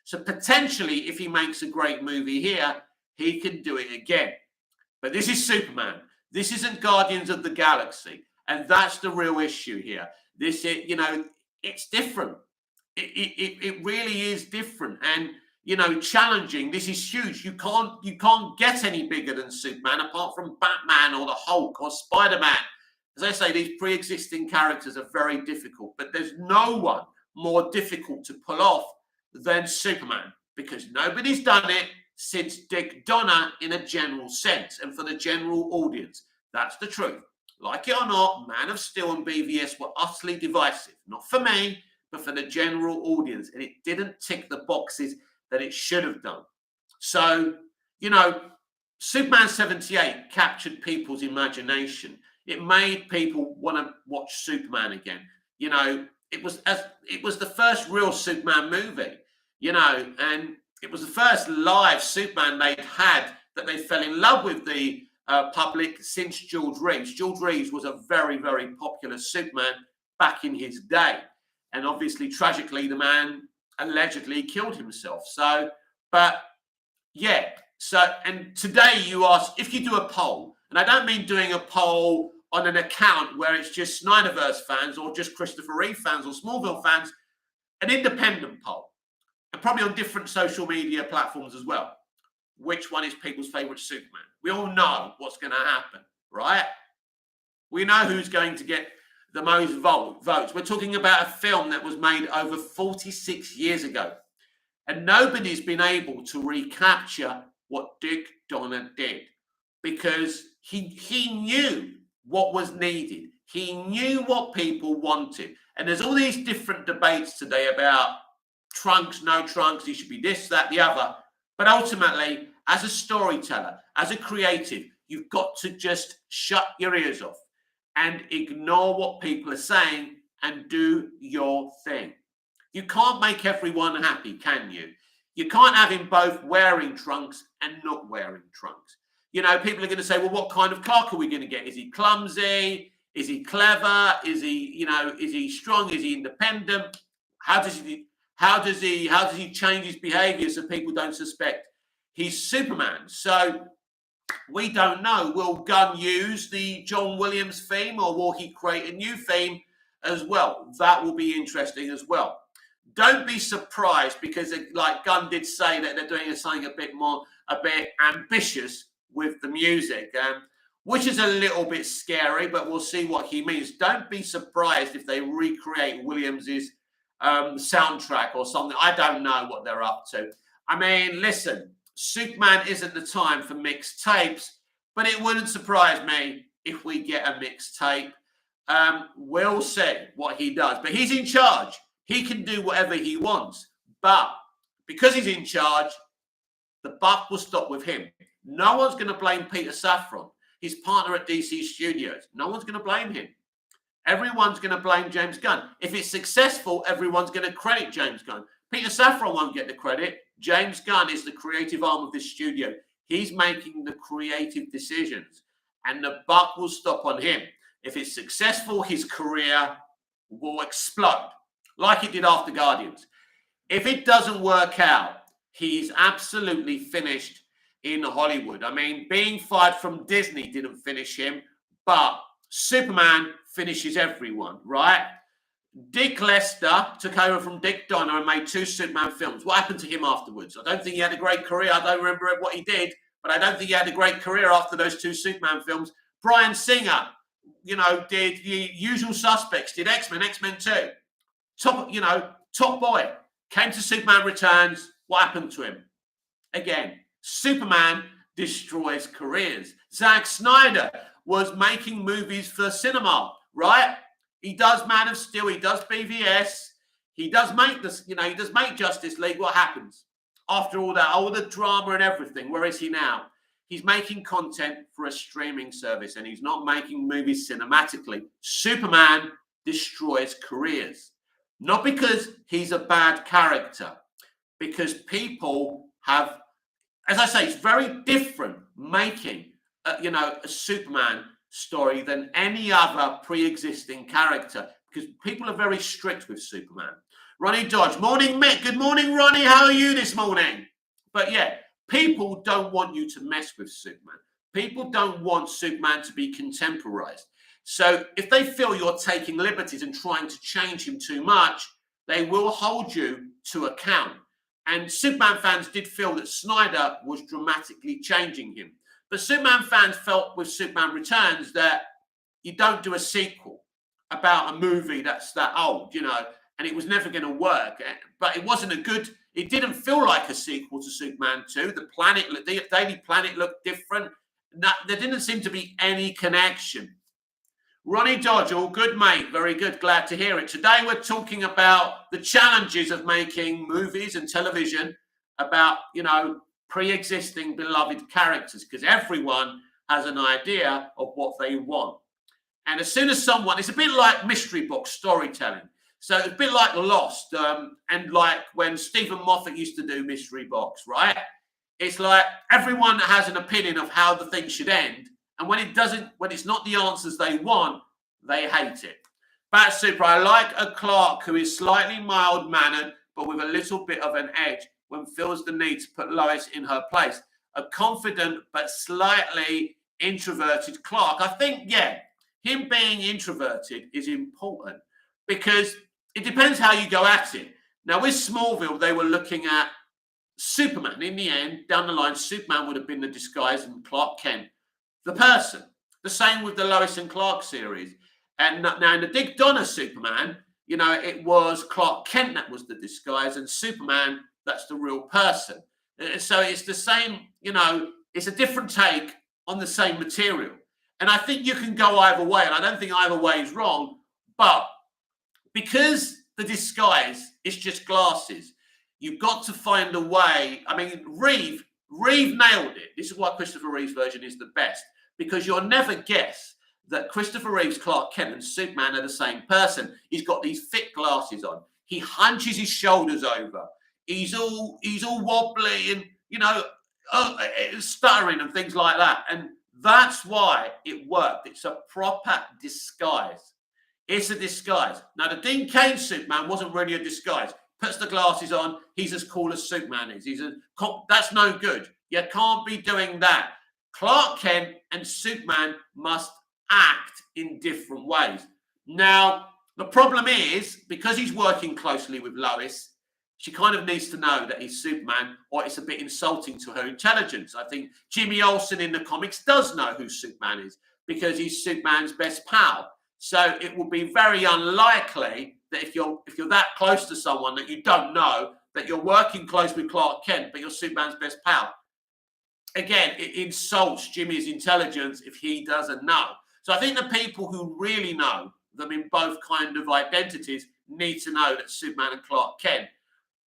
So potentially, if he makes a great movie here, he can do it again. But this is Superman. This isn't Guardians of the Galaxy. And that's the real issue here. This, you know, it's different. It really is different. And, you know, challenging. This is huge. You can't get any bigger than Superman apart from Batman or the Hulk or Spider-Man. As I say, these pre-existing characters are very difficult, but there's no one more difficult to pull off than Superman because nobody's done it since Dick Donner in a general sense and for the general audience. That's the truth. Like it or not, Man of Steel and BVS were utterly divisive. Not for me, but for the general audience. And it didn't tick the boxes that it should have done. So, you know, Superman 78 captured people's imagination. It made people want to watch Superman again. You know, it was the first real Superman movie, you know, and it was the first live Superman they'd had that they fell in love with the public since George Reeves. George Reeves was a very, very popular Superman back in his day. And obviously, tragically, the man allegedly killed himself. So, but yeah. So, and today you ask, if you do a poll, and I don't mean doing a poll on an account where it's just Snyderverse fans or just Christopher Reeve fans or Smallville fans, an independent poll, and probably on different social media platforms as well. Which one is people's favorite Superman? We all know what's going to happen, right? We know who's going to get the most votes. We're talking about a film that was made over 46 years ago, and nobody's been able to recapture what Dick Donner did, because he knew what was needed. He knew what people wanted. And there's all these different debates today about trunks, no trunks, he should be this, that, the other. But ultimately, as a storyteller, as a creative, you've got to just shut your ears off and ignore what people are saying and do your thing. You can't make everyone happy, can you? You can't have him both wearing trunks and not wearing trunks. You know, people are going to say, well, what kind of Clark are we going to get? Is he clumsy? Is he clever? Is he strong? Is he independent? How does he change his behavior so people don't suspect he's Superman? So we don't know. Will Gunn use the John Williams theme, or will he create a new theme as well? That will be interesting as well. Don't be surprised, because like Gunn did say that they're doing something a bit ambitious with the music, which is a little bit scary, but we'll see what he means. Don't be surprised if they recreate Williams's soundtrack or something. I don't know what they're up to. I mean, listen, Superman isn't the time for mixed tapes, but it wouldn't surprise me if we get a mixed tape. We'll see what he does, but he's in charge. He can do whatever he wants, but because he's in charge, the buck will stop with him. No one's going to blame Peter Safran, his partner at DC Studios. No one's going to blame him. Everyone's going to blame James Gunn. If it's successful, everyone's going to credit James Gunn. Peter Safran won't get the credit. James Gunn is the creative arm of this studio. He's making the creative decisions, and the buck will stop on him. If it's successful, his career will explode, like it did after Guardians. If it doesn't work out, he's absolutely finished in Hollywood. I mean, being fired from Disney didn't finish him, but Superman finishes everyone, right? Dick Lester took over from Dick Donner and made 2 Superman films. What happened to him afterwards? I don't think he had a great career. I don't remember what he did, but I don't think he had a great career after those 2 Superman films. Bryan Singer, did The Usual Suspects, did X-Men 2. Top boy. Came to Superman Returns. What happened to him? Again, Superman destroys careers. Zack Snyder was making movies for cinema, right? He does Man of Steel. He does BVS. He does make this, he does make Justice League. What happens after all that, all the drama and everything? Where is he now? He's making content for a streaming service, and he's not making movies cinematically. Superman destroys careers. Not because he's a bad character, because people have, as I say, it's very different making, a Superman story than any other pre-existing character, because people are very strict with Superman. Ronnie Dodge, morning, Mick. Good morning, Ronnie. How are you this morning? But yeah, people don't want you to mess with Superman. People don't want Superman to be contemporized. So if they feel you're taking liberties and trying to change him too much, they will hold you to account. And Superman fans did feel that Snyder was dramatically changing him. But Superman fans felt with Superman Returns that you don't do a sequel about a movie that's that old, and it was never going to work. But it wasn't it didn't feel like a sequel to Superman 2. The Daily Planet looked different. There didn't seem to be any connection. Ronnie Dodge, all good, mate. Very good. Glad to hear it. Today we're talking about the challenges of making movies and television about, pre-existing beloved characters, because everyone has an idea of what they want. And as soon as it's a bit like mystery box storytelling. So it's a bit like Lost, and like when Stephen Moffat used to do mystery box, right? It's like everyone has an opinion of how the thing should end, And when it doesn't, when it's not the answers they want, they hate it. Bat Super, I like a Clark who is slightly mild-mannered, but with a little bit of an edge when feels the need to put Lois in her place. A confident but slightly introverted Clark. I think, yeah, him being introverted is important because it depends how you go at it. Now, with Smallville, they were looking at Superman. In the end, down the line, Superman would have been the disguise and Clark Kent the person. The same with the Lois and Clark series. And now in the Dick Donner Superman, you know, it was Clark Kent that was the disguise and Superman, that's the real person. So it's the same, you know, it's a different take on the same material. And I think you can go either way. And I don't think either way is wrong. But because the disguise is just glasses, you've got to find a way. I mean, Reeve nailed it. This is why Christopher Reeve's version is the best. Because you'll never guess that Christopher Reeve's Clark Kent and Superman are the same person. He's got these thick glasses on. He hunches his shoulders over. He's all wobbly and, you know, stuttering and things like that. And that's why it worked. It's a proper disguise. It's a disguise. Now, the Dean Cain Superman wasn't really a disguise. Puts the glasses on. He's as cool as Superman is. That's no good. You can't be doing that. Clark Kent and Superman must act in different ways. Now, the problem is, because he's working closely with Lois, she kind of needs to know that he's Superman, or it's a bit insulting to her intelligence. I think Jimmy Olsen in the comics does know who Superman is because he's Superman's best pal. So it will be very unlikely that if you're that close to someone that you don't know, that you're working close with Clark Kent, but you're Superman's best pal. Again, it insults Jimmy's intelligence if he doesn't know. So I think the people who really know them in both kind of identities need to know that Superman and Clark Kent.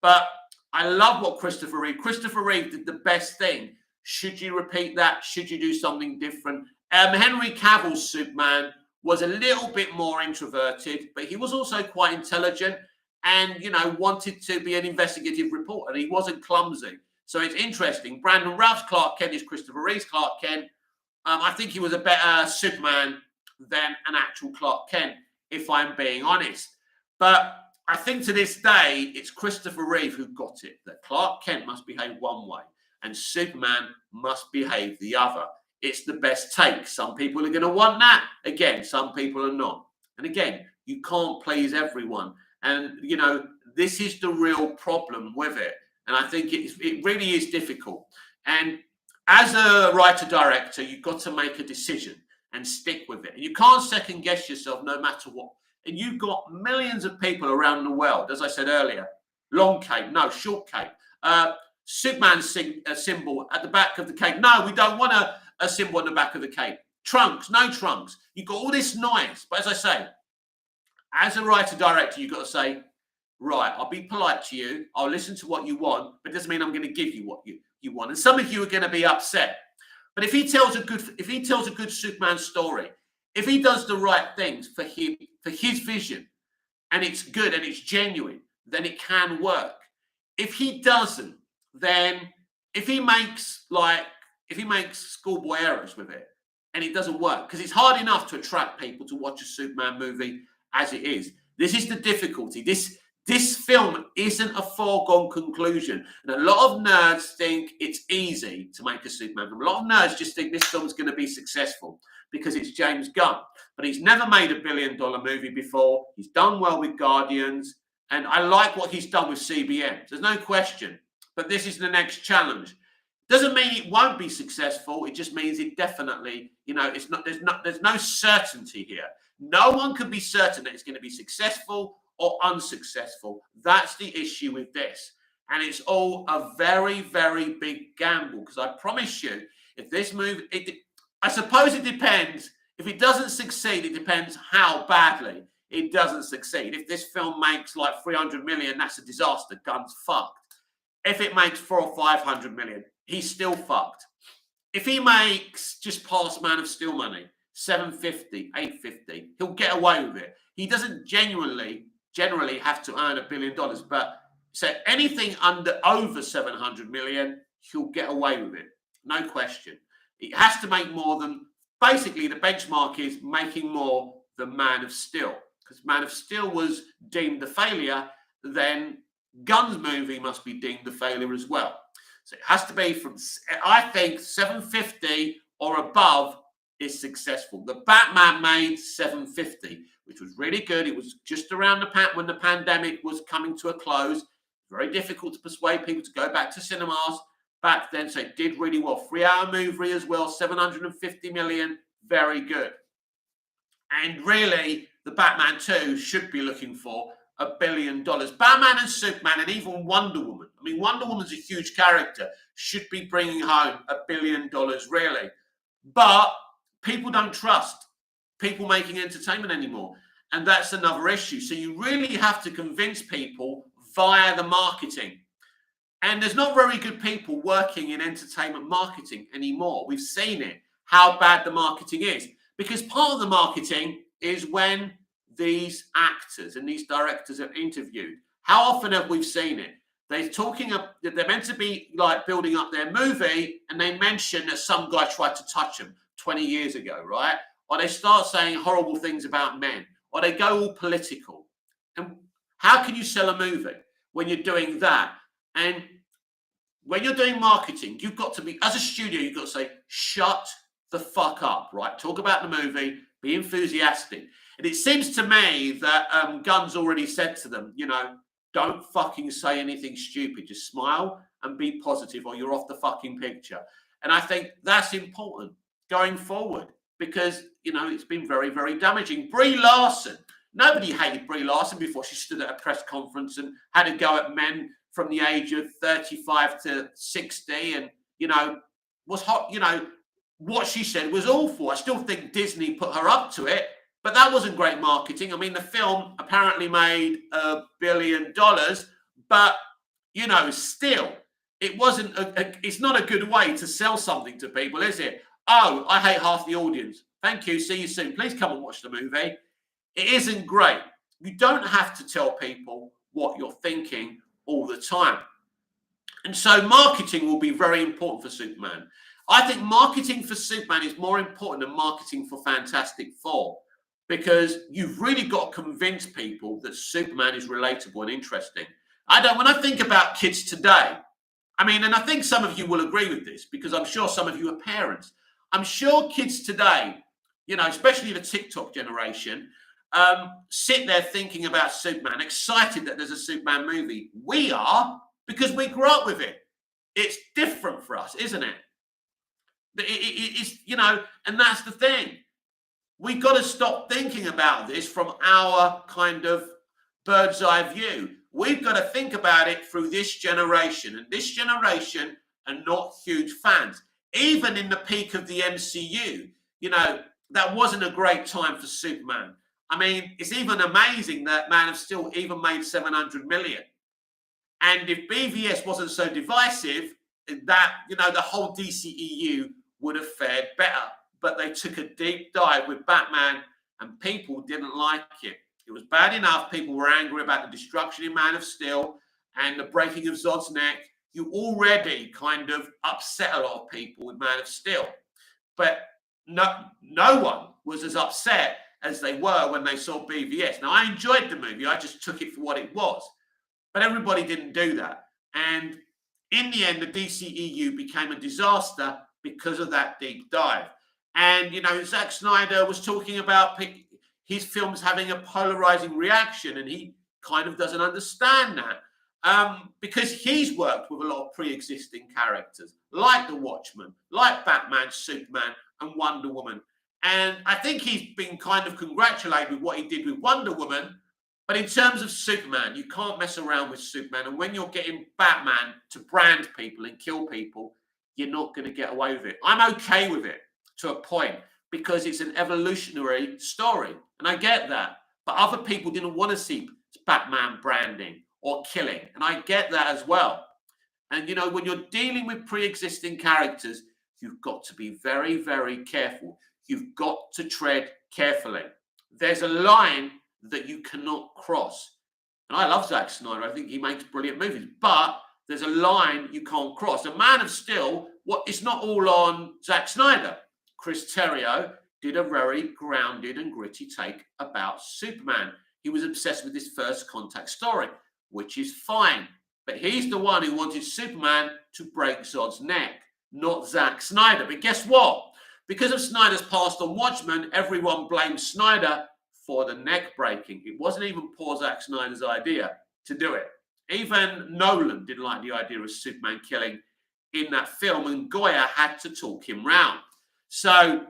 But I love what Christopher Reeve did the best thing. Should you repeat that? Should you do something different? Henry Cavill's Superman was a little bit more introverted, but he was also quite intelligent and, you know, wanted to be an investigative reporter. He wasn't clumsy. So it's interesting. Brandon Routh's Clark Kent is Christopher Reeve's Clark Kent. I think he was a better Superman than an actual Clark Kent, if I'm being honest. But I think to this day, it's Christopher Reeve who got it, that Clark Kent must behave one way and Superman must behave the other. It's the best take. Some people are going to want that. Again, some people are not. And again, you can't please everyone. And, you know, this is the real problem with it. And I think it really is difficult. And as a writer-director, you've got to make a decision and stick with it. And you can't second-guess yourself no matter what. And you've got millions of people around the world, as I said earlier, long cape, no, short cape. Superman's symbol at the back of the cape. No, we don't want a symbol on the back of the cape. Trunks, no trunks. You've got all this noise. But as I say, as a writer-director, you've got to say, right, I'll be polite to you. I'll listen to what you want, but it doesn't mean I'm going to give you what you want. And some of you are going to be upset. But if he tells a good Superman story, if he does the right things for his vision, and it's good and it's genuine, then it can work. If he doesn't, then if he makes schoolboy errors with it, and it doesn't work, because it's hard enough to attract people to watch a Superman movie as it is. This is the difficulty. This film isn't a foregone conclusion. And a lot of nerds think it's easy to make a Superman film. A lot of nerds just think this film's going to be successful because it's James Gunn. But he's never made $1 billion movie before. He's done well with Guardians. And I like what he's done with CBM. There's no question. But this is the next challenge. Doesn't mean it won't be successful. It just means it definitely, you know, there's no certainty here. No one can be certain that it's going to be successful or unsuccessful. That's the issue with this. And it's all a very, very big gamble. Because I promise you, if this movie, I suppose it depends. If it doesn't succeed, it depends how badly it doesn't succeed. If this film makes like 300 million, that's a disaster. Gunn's fucked. If it makes 400 or 500 million, he's still fucked. If he makes just past Man of Steel money, 750, 850, he'll get away with it. He doesn't generally have to earn $1 billion, but so anything over 700 million, he'll get away with it. No question. It has to make more than basically the benchmark is making more than Man of Steel. Because Man of Steel was deemed a failure, then Gunn's movie must be deemed a failure as well. So it has to be from, I think, 750 or above is successful. The Batman made 750, which was really good. It was just around when the pandemic was coming to a close. Very difficult to persuade people to go back to cinemas back then, so it did really well. 3-hour movie as well, 750 million, very good. And really, the Batman 2 should be looking for $1 billion. Batman and Superman and even Wonder Woman. I mean, Wonder Woman's a huge character, should be bringing home $1 billion, really. But people don't trust people making entertainment anymore. And that's another issue. So you really have to convince people via the marketing. And there's not very good people working in entertainment marketing anymore. We've seen it, how bad the marketing is. Because part of the marketing is when these actors and these directors are interviewed. How often have we seen it? They're meant to be like building up their movie, and they mention that some guy tried to touch them 20 years ago, right? Or they start saying horrible things about men, or they go all political. And how can you sell a movie when you're doing that? And when you're doing marketing, you've got to be, as a studio, you've got to say, shut the fuck up, right? Talk about the movie, be enthusiastic. And it seems to me that Gunn's already said to them, don't fucking say anything stupid. Just smile and be positive, or you're off the fucking picture. And I think that's important going forward because, it's been very, very damaging. Brie Larson. Nobody hated Brie Larson before she stood at a press conference and had a go at men from the age of 35 to 60 and, was hot, what she said was awful. I still think Disney put her up to it, but that wasn't great marketing. I mean, the film apparently made $1 billion, but, still, it wasn't, it's not a good way to sell something to people, is it? Oh, I hate half the audience. Thank you. See you soon. Please come and watch the movie. It isn't great. You don't have to tell people what you're thinking all the time. And so marketing will be very important for Superman. I think marketing for Superman is more important than marketing for Fantastic Four because you've really got to convince people that Superman is relatable and interesting. When I think about kids today, and I think some of you will agree with this because I'm sure some of you are parents. I'm sure kids today, especially the TikTok generation, sit there thinking about Superman, excited that there's a Superman movie. We are, because we grew up with it. It's different for us, isn't it? It's, and that's the thing. We've got to stop thinking about this from our kind of bird's eye view. We've got to think about it through this generation. And this generation are not huge fans. Even in the peak of the MCU, that wasn't a great time for Superman. It's even amazing that Man of Steel even made 700 million. And if BVS wasn't so divisive, that, the whole DCEU would have fared better. But they took a deep dive with Batman and people didn't like it. It was bad enough. People were angry about the destruction in Man of Steel and the breaking of Zod's neck. You already kind of upset a lot of people with Man of Steel. But no one was as upset as they were when they saw BVS. Now, I enjoyed the movie. I just took it for what it was. But everybody didn't do that. And in the end, the DCEU became a disaster because of that deep dive. And, Zack Snyder was talking about his films having a polarizing reaction, and he kind of doesn't understand that because he's worked with a lot of pre-existing characters like The Watchmen, like Batman, Superman, and Wonder Woman. And I think he's been kind of congratulated with what he did with Wonder Woman. But in terms of Superman, you can't mess around with Superman. And when you're getting Batman to brand people and kill people, you're not going to get away with it. I'm okay with it to a point because it's an evolutionary story. And I get that. But other people didn't want to see Batman branding or killing. And I get that as well. And, when you're dealing with pre-existing characters, you've got to be very, very careful. You've got to tread carefully. There's a line that you cannot cross. And I love Zack Snyder. I think he makes brilliant movies. But there's a line you can't cross. A Man of Steel, it's not all on Zack Snyder. Chris Terrio did a very grounded and gritty take about Superman. He was obsessed with this First Contact story, which is fine. But he's the one who wanted Superman to break Zod's neck, not Zack Snyder. But guess what? Because of Snyder's past on Watchmen, everyone blamed Snyder for the neck breaking. It wasn't even poor Zack Snyder's idea to do it. Even Nolan didn't like the idea of Superman killing in that film, and Goya had to talk him round. So,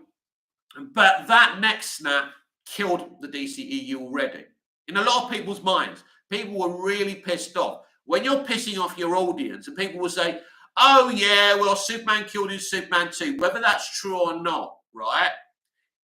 but that neck snap killed the DCEU already. In a lot of people's minds, people were really pissed off. When you're pissing off your audience and people will say, oh yeah, well, Superman killed in Superman 2, whether that's true or not, right?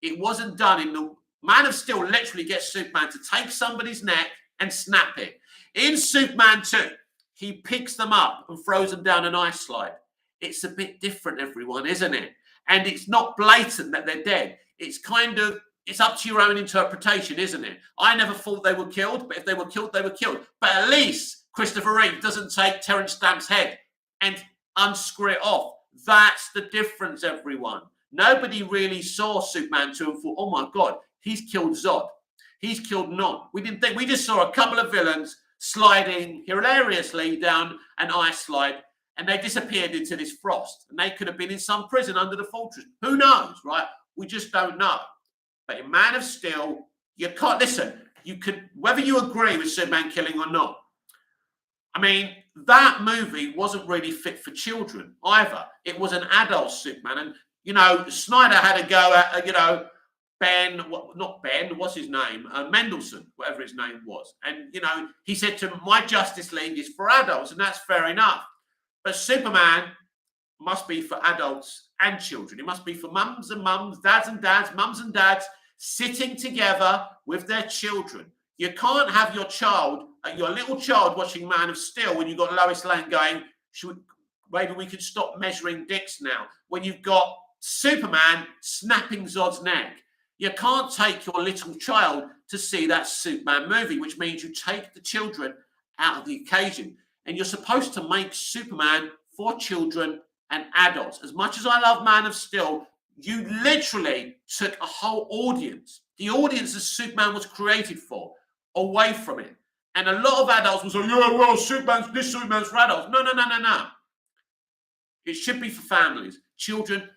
It wasn't done in the... Man of Steel literally gets Superman to take somebody's neck and snap it. In Superman 2, he picks them up and throws them down an ice slide. It's a bit different, everyone, isn't it? And it's not blatant that they're dead. It's kind of... It's up to your own interpretation, isn't it? I never thought they were killed, but if they were killed, they were killed. But at least Christopher Reeve doesn't take Terrence Stamp's head and unscrew it off. That's the difference, everyone. Nobody really saw Superman 2 and thought, oh my God, he's killed Zod. He's killed Nod. We didn't think. We just saw a couple of villains sliding hilariously down an ice slide, and they disappeared into this frost. And they could have been in some prison under the fortress. Who knows, right? We just don't know. But in Man of Steel, you can't listen. You could, whether you agree with Superman killing or not. I mean, that movie wasn't really fit for children either. It was an adult Superman, and you know, Snyder had a go at what's his name, Mendelsohn, whatever his name was, and you know, he said to him, my Justice League is for adults, and that's fair enough. But Superman must be for adults and children. It must be for mums and mums, dads and dads, mums and dads, sitting together with their children. You can't have your child, your little child, watching Man of Steel when you've got Lois Lane going, maybe we could stop measuring dicks now, when you've got Superman snapping Zod's neck. You can't take your little child to see that Superman movie, which means you take the children out of the occasion. And you're supposed to make Superman for children and adults. As much as I love Man of Steel, you literally took a whole audience, the audience that Superman was created for, away from it. And a lot of adults will say, yeah, well, Superman's for adults. No. It should be for families, children.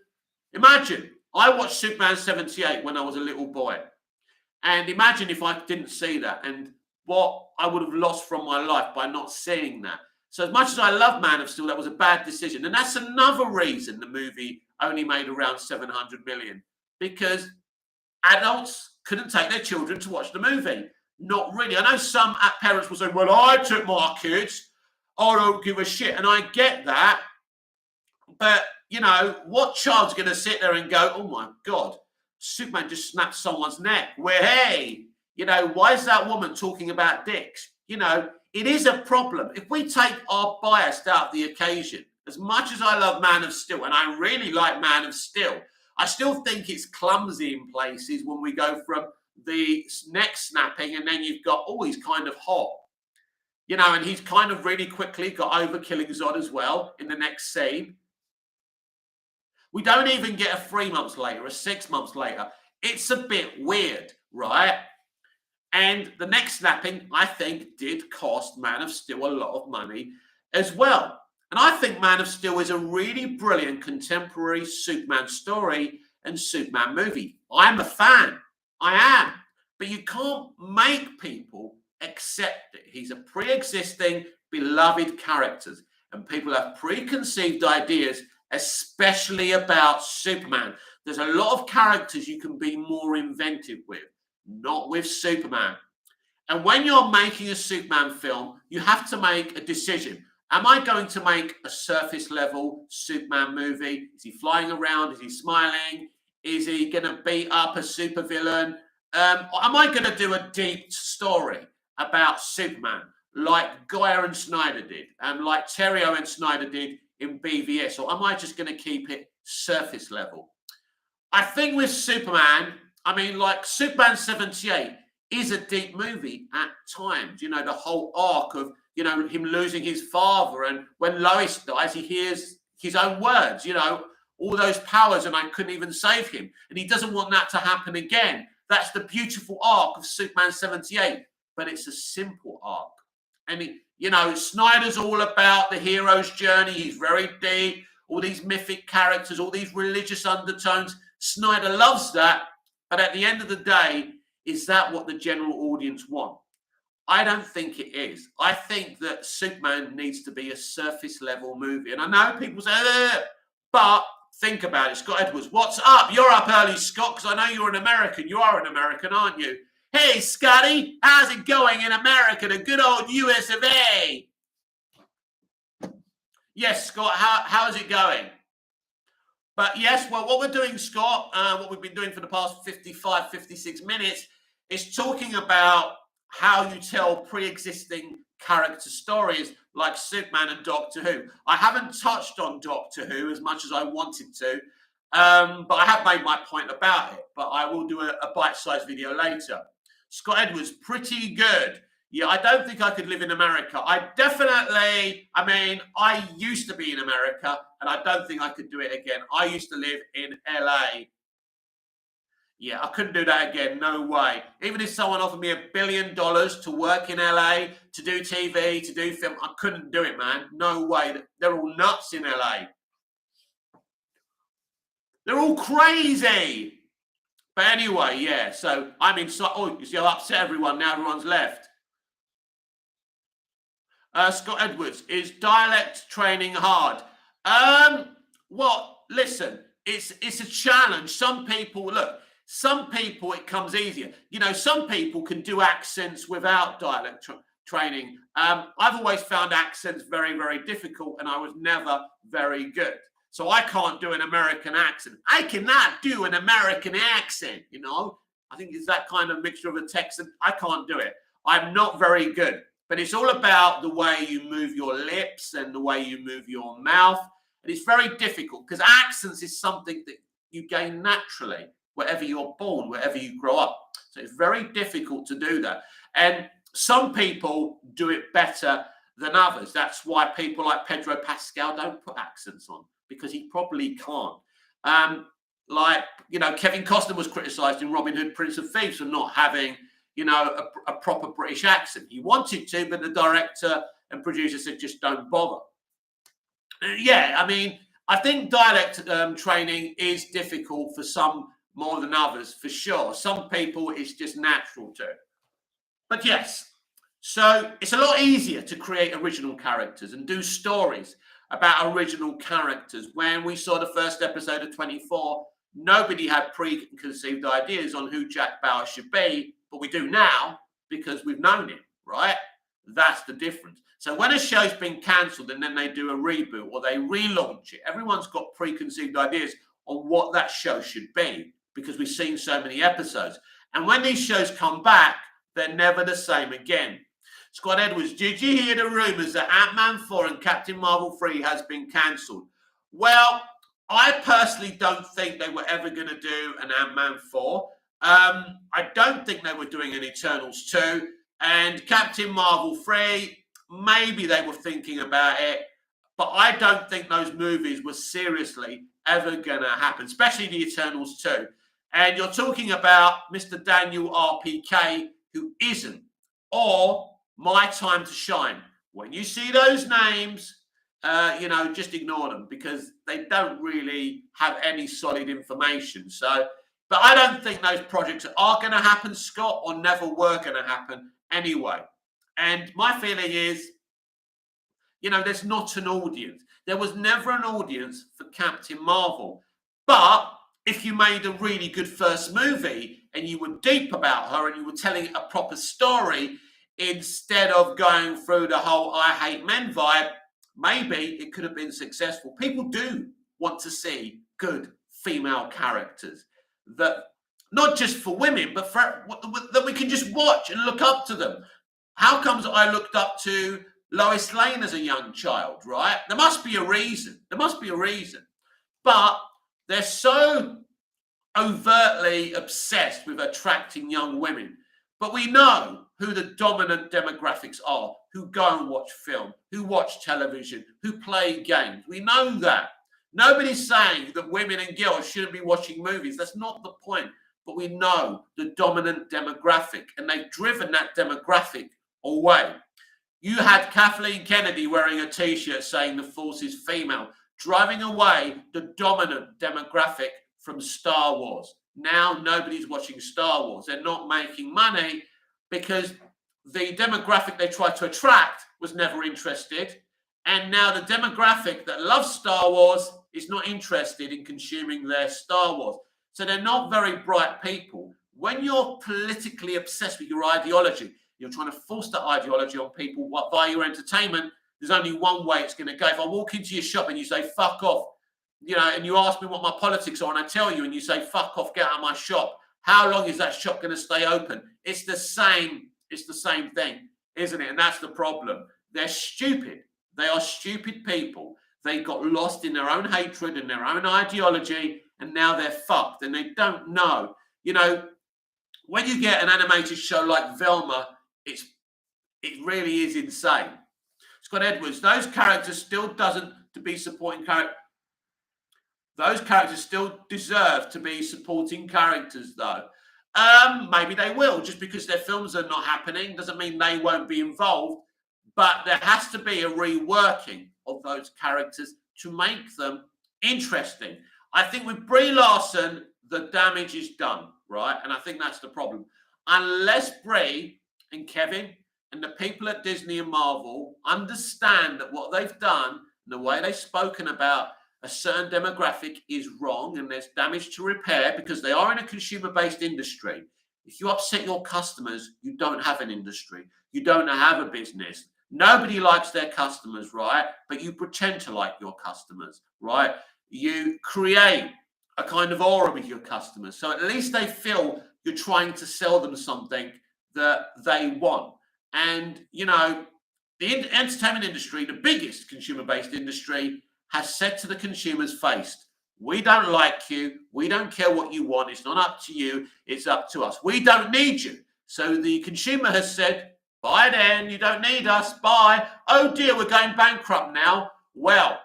Imagine, I watched Superman 78 when I was a little boy. And imagine if I didn't see that and what I would have lost from my life by not seeing that. So as much as I love Man of Steel, that was a bad decision. And that's another reason the movie only made around 700 million. Because adults couldn't take their children to watch the movie. Not really. I know some parents will say, well, I took my kids. I don't give a shit. And I get that. But, you know, what child's going to sit there and go, oh, my God, Superman just snapped someone's neck. Where, hey, you know, why is that woman talking about dicks? You know, it is a problem. If we take our bias out of the occasion, as much as I love Man of Steel, and I really like Man of Steel, I still think it's clumsy in places when we go from the neck snapping and then you've got, oh, he's kind of hot. You know, and he's kind of really quickly got over killing Zod as well in the next scene. We don't even get a 3 months later, a 6 months later. It's a bit weird, right? And the neck snapping, I think, did cost Man of Steel a lot of money as well. And I think Man of Steel is a really brilliant contemporary Superman story and Superman movie. I'm a fan. I am. But you can't make people accept it. He's a pre-existing, beloved character. And people have preconceived ideas, especially about Superman. There's a lot of characters you can be more inventive with, not with Superman. And when you're making a Superman film, you have to make a decision. Am I going to make a surface level Superman movie? Is he flying around? Is he smiling? Is he going to beat up a supervillain? Or am I going to do a deep story about Superman like Goyer and Snyder did, and like Terrio and Snyder did in BVS? Or am I just going to keep it surface level? I think with Superman, I mean, like Superman 78 is a deep movie at times. You know, the whole arc of, you know, him losing his father, and when Lois dies, he hears his own words, you know, all those powers and I couldn't even save him. And he doesn't want that to happen again. That's the beautiful arc of Superman 78, but it's a simple arc. I mean, you know, Snyder's all about the hero's journey. He's very deep, all these mythic characters, all these religious undertones. Snyder loves that. But at the end of the day, is that what the general audience want? I don't think it is. I think that Superman needs to be a surface level movie. And I know people say, but think about it. Scott Edwards, what's up? You're up early, Scott, because I know you're an American. You are an American, aren't you? Hey, Scotty, how's it going in America, the good old US of A? Yes, Scott, how is it going? But yes, well, what we're doing, Scott, what we've been doing for the past 55, 56 minutes is talking about how you tell pre-existing character stories like Superman and Doctor Who. I haven't touched on Doctor Who as much as I wanted to, but I have made my point about it. But I will do a bite-sized video later. Scott Edwards, pretty good. Yeah, I don't think I could live in America. I used to be in America, and I don't think I could do it again. I used to live in LA. Yeah, I couldn't do that again. No way. Even if someone offered me $1 billion to work in LA, to do TV, to do film, I couldn't do it, man. No way. They're all nuts in LA. They're all crazy. But anyway, yeah. So I'm inside. Oh, you see how upset everyone now? Everyone's left. Scott Edwards, is dialect training hard? Well, listen, it's a challenge. Some people it comes easier. You know, some people can do accents without dialect training. I've always found accents very, very difficult, and I was never very good. So I can't do an American accent. I cannot do an American accent, you know. I think it's that kind of mixture of a Texan. I can't do it. I'm not very good. But it's all about the way you move your lips and the way you move your mouth. And it's very difficult because accents is something that you gain naturally wherever you're born, wherever you grow up. So it's very difficult to do that. And some people do it better than others. That's why people like Pedro Pascal don't put accents on, because he probably can't. Kevin Costner was criticised in Robin Hood, Prince of Thieves for not having, a proper British accent. He wanted to, but the director and producer said, just don't bother. I think dialect training is difficult for some more than others, for sure. Some people it's just natural to. But yes, so it's a lot easier to create original characters and do stories about original characters. When we saw the first episode of 24, nobody had preconceived ideas on who Jack Bauer should be, but we do now because we've known him, right? That's the difference. So when a show's been cancelled and then they do a reboot or they relaunch it, everyone's got preconceived ideas on what that show should be because we've seen so many episodes. And when these shows come back, they're never the same again. Scott Edwards, did you hear the rumours that Ant-Man 4 and Captain Marvel 3 has been cancelled? Well, I personally don't think they were ever going to do an Ant-Man 4. I don't think they were doing an Eternals 2. And Captain Marvel 3, maybe they were thinking about it. But I don't think those movies were seriously ever going to happen, especially the Eternals 2. And you're talking about Mr. Daniel RPK, who isn't, or My Time to Shine. When you see those names, just ignore them because they don't really have any solid information. So, but I don't think those projects are going to happen, Scott, or never were going to happen anyway. And my feeling is, there's not an audience. There was never an audience for Captain Marvel. But if you made a really good first movie and you were deep about her and you were telling a proper story instead of going through the whole I hate men vibe, maybe it could have been successful. People do want to see good female characters that not just for women, but that we can just watch and look up to them. How comes I looked up to Lois Lane as a young child, right? There must be a reason. But they're so overtly obsessed with attracting young women. But we know who the dominant demographics are, who go and watch film, who watch television, who play games. We know that. Nobody's saying that women and girls shouldn't be watching movies. That's not the point. But we know the dominant demographic, and they've driven that demographic away. You had Kathleen Kennedy wearing a T-shirt saying the force is female, driving away the dominant demographic from Star Wars. Now nobody's watching Star Wars. They're not making money because the demographic they tried to attract was never interested. And now the demographic that loves Star Wars is not interested in consuming their Star Wars. So they're not very bright people. When you're politically obsessed with your ideology, you're trying to force that ideology on people via your entertainment, there's only one way it's going to go. If I walk into your shop and you say, fuck off, and you ask me what my politics are, and I tell you, and you say, fuck off, get out of my shop, how long is that shop going to stay open? It's the same thing, isn't it? And that's the problem. They're stupid. They are stupid people. They got lost in their own hatred and their own ideology, and now they're fucked, and they don't know. When you get an animated show like Velma, it really is insane. Scott Edwards, those characters still deserve to be supporting characters, though. Maybe they will. Just because their films are not happening doesn't mean they won't be involved. But there has to be a reworking of those characters to make them interesting. I think with Brie Larson, the damage is done, right? And I think that's the problem. Unless Brie and Kevin and the people at Disney and Marvel understand that what they've done and the way they've spoken about a certain demographic is wrong and there's damage to repair, because they are in a consumer-based industry. If you upset your customers, you don't have an industry. You don't have a business. Nobody likes their customers, right? But you pretend to like your customers, right? You create a kind of aura with your customers. So at least they feel you're trying to sell them something that they want. And, the entertainment industry, the biggest consumer-based industry, has said to the consumers' face, we don't like you. We don't care what you want. It's not up to you. It's up to us. We don't need you. So the consumer has said, bye then, you don't need us, bye. Oh dear, we're going bankrupt now. Well,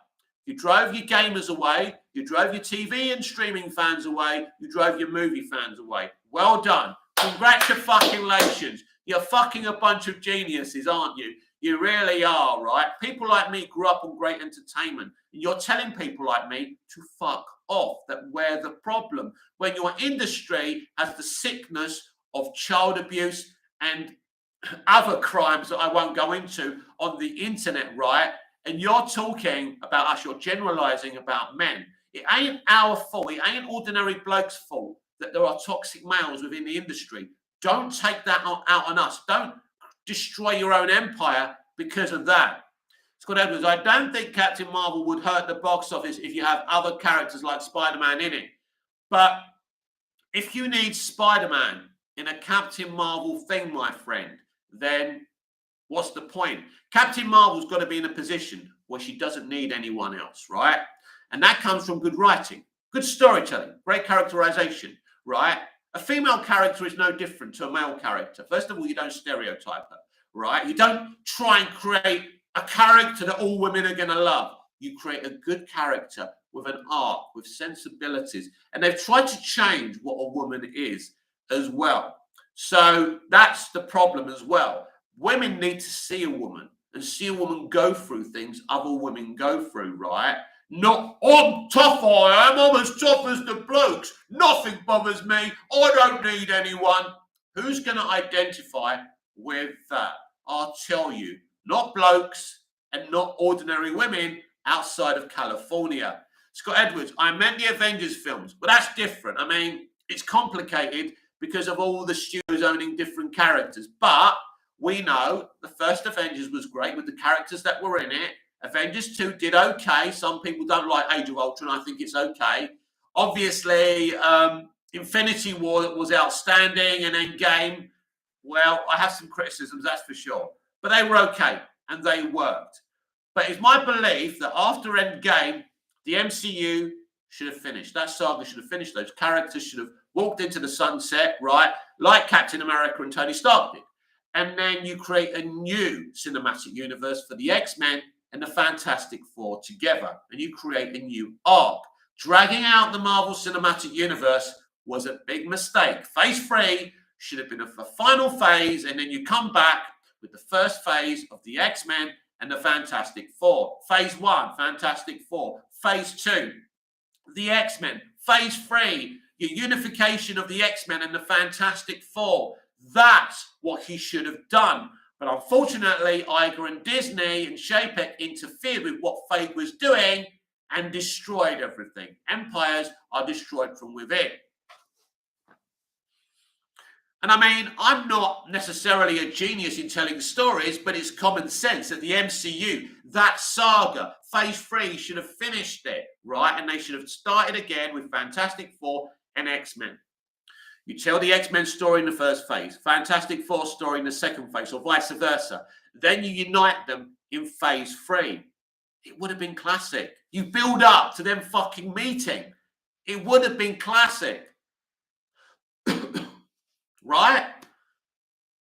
you drove your gamers away, you drove your TV and streaming fans away, you drove your movie fans away. Well done. Congratulations. You're fucking a bunch of geniuses, aren't you? You really are, right? People like me grew up on great entertainment. You're telling people like me to fuck off. That we're the problem. When your industry has the sickness of child abuse and other crimes that I won't go into on the internet, right? And you're talking about us, you're generalizing about men. It ain't our fault. It ain't ordinary blokes' fault that there are toxic males within the industry. Don't take that out on us. Don't destroy your own empire because of that. Scott Edwards, I don't think Captain Marvel would hurt the box office if you have other characters like Spider-Man in it. But if you need Spider-Man in a Captain Marvel thing, my friend, then what's the point? Captain Marvel's got to be in a position where she doesn't need anyone else, right? And that comes from good writing, good storytelling, great characterization, right? A female character is no different to a male character. First of all, you don't stereotype her, right? You don't try and create a character that all women are going to love. You create a good character with an arc, with sensibilities. And they've tried to change what a woman is as well. So that's the problem as well. Women need to see a woman and see a woman go through things other women go through, right? Not, I'm tough I am, I'm as tough as the blokes. Nothing bothers me. I don't need anyone. Who's going to identify with that? I'll tell you, not blokes and not ordinary women outside of California. Scott Edwards, I meant the Avengers films, but that's different. I mean, it's complicated because of all the studios owning different characters. But we know the first Avengers was great with the characters that were in it. Avengers 2 did okay. Some people don't like Age of Ultron. I think it's okay. Obviously, Infinity War was outstanding, and Endgame, well, I have some criticisms, that's for sure. But they were okay, and they worked. But it's my belief that after Endgame, the MCU should have finished. That saga should have finished. Those characters should have walked into the sunset, right? Like Captain America and Tony Stark did. And then you create a new cinematic universe for the X-Men and the Fantastic Four together, and you create a new arc. Dragging out the Marvel Cinematic Universe was a big mistake. Phase 3 should have been a final phase, and then you come back with the first phase of the X-Men and the Fantastic Four. Phase 1, Fantastic Four. Phase 2, the X-Men. Phase 3, your unification of the X-Men and the Fantastic Four. That's what he should have done. But unfortunately, Iger and Disney and Chapek interfered with what Feige was doing and destroyed everything. Empires are destroyed from within. And I mean, I'm not necessarily a genius in telling stories, but it's common sense that the MCU, that saga, Phase 3 should have finished it, right? And they should have started again with Fantastic Four and X-Men. You tell the X-Men story in the first phase, Fantastic Four story in the second phase, or vice versa. Then you unite them in Phase 3. It would have been classic. You build up to them fucking meeting. It would have been classic. Right?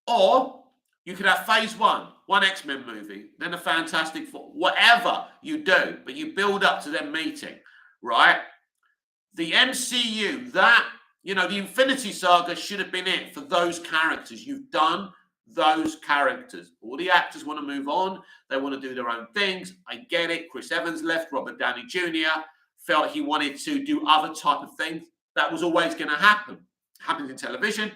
Or you could have Phase 1, one X-Men movie, then a Fantastic Four, whatever you do, but you build up to them meeting, right? The MCU, that, you know, the Infinity Saga should have been it for those characters. You've done those characters. All the actors want to move on. They want to do their own things. I get it. Chris Evans left. Robert Downey Jr. felt he wanted to do other type of things. That was always going to happen. Happens in television.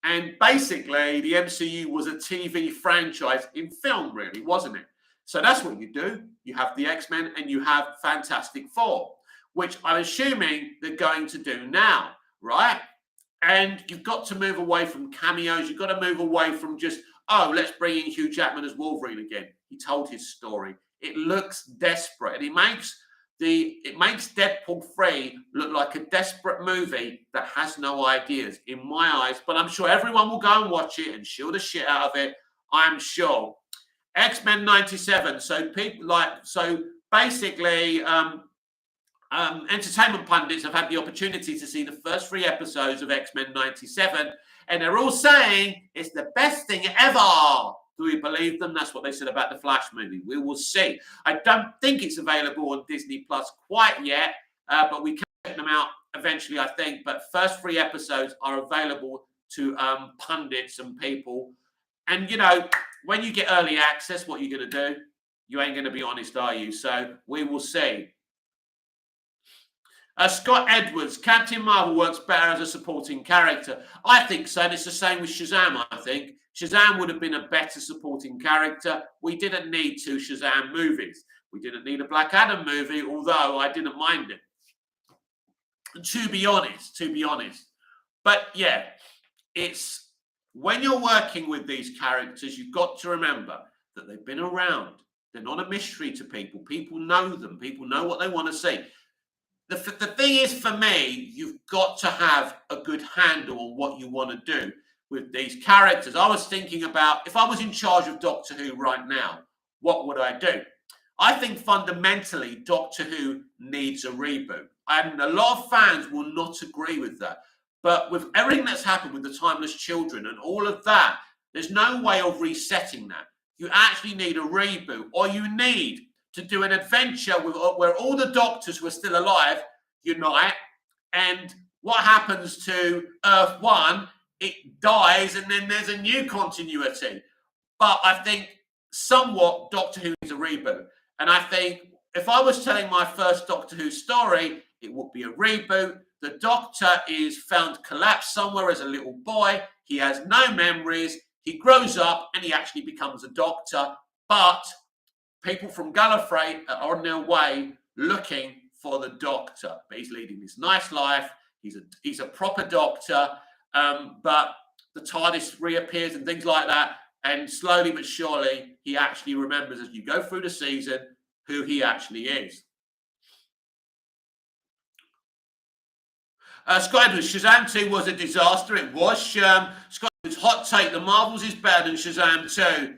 And basically, the MCU was a TV franchise in film, really, wasn't it? So that's what you do. You have the X-Men and you have Fantastic Four, which I'm assuming they're going to do now, right? And you've got to move away from cameos. You've got to move away from just, oh, let's bring in Hugh Jackman as Wolverine again. He told his story. It looks desperate. And it makes Deadpool 3 look like a desperate movie that has no ideas in my eyes. But I'm sure everyone will go and watch it and shill the shit out of it. I'm sure. X-Men 97. So basically, entertainment pundits have had the opportunity to see the first 3 episodes of X-Men 97, and they're all saying it's the best thing ever. Do we believe them? That's what they said about the Flash movie. We will see. I don't think it's available on Disney Plus quite yet, but we can check them out eventually, I think. But first 3 episodes are available to pundits and people. And, you know, when you get early access, what are you going to do? You ain't going to be honest, are you? So we will see. Scott Edwards, Captain Marvel works better as a supporting character. I think so, and it's the same with Shazam, I think. Shazam would have been a better supporting character. We didn't need 2 Shazam movies. We didn't need a Black Adam movie, although I didn't mind it. To be honest. But yeah, it's when you're working with these characters, you've got to remember that they've been around. They're not a mystery to people. People know them. People know what they want to see. The thing is, for me, you've got to have a good handle on what you want to do with these characters. I was thinking about, if I was in charge of Doctor Who right now, what would I do? I think fundamentally, Doctor Who needs a reboot. And a lot of fans will not agree with that. But with everything that's happened with the Timeless Children and all of that, there's no way of resetting that. You actually need a reboot, or you need to do an adventure where all the Doctors who are still alive unite, and what happens to Earth 1, it dies, and then there's a new continuity. But I think somewhat Doctor Who is a reboot. And I think if I was telling my first Doctor Who story, it would be a reboot. The Doctor is found collapsed somewhere as a little boy. He has no memories. He grows up and he actually becomes a doctor. But people from Gallifrey are on their way looking for the Doctor. But he's leading this nice life. He's a proper doctor. But the TARDIS reappears and things like that. And slowly but surely, he actually remembers as you go through the season who he actually is. Scott Edwards, Shazam 2 was a disaster. It was. Scott Edwards, hot take, the Marvels is better than Shazam 2.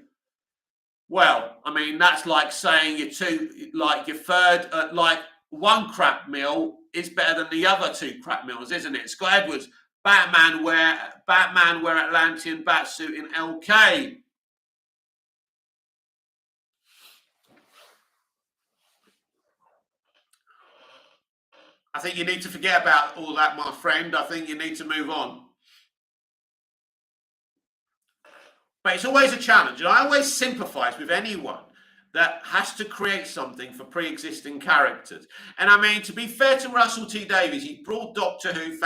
Well, I mean, that's like saying your third, like one crap meal is better than the other 2 crap meals, isn't it? Scott Edwards, Batman wear Atlantean batsuit in LK. I think you need to forget about all that, my friend. I think you need to move on. But it's always a challenge, and I always sympathise with anyone that has to create something for pre-existing characters. And I mean, to be fair to Russell T Davies, he brought Doctor Who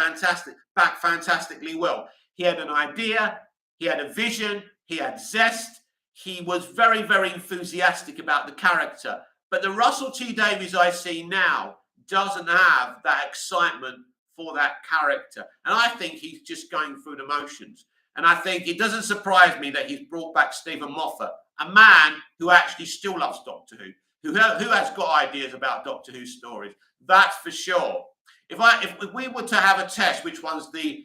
back fantastically well. He had an idea, he had a vision, he had zest. He was very, very enthusiastic about the character. But the Russell T Davies I see now doesn't have that excitement for that character. And I think he's just going through the motions. And I think it doesn't surprise me that he's brought back Stephen Moffat, a man who actually still loves Doctor Who has got ideas about Doctor Who stories. That's for sure. If we were to have a test, which one's the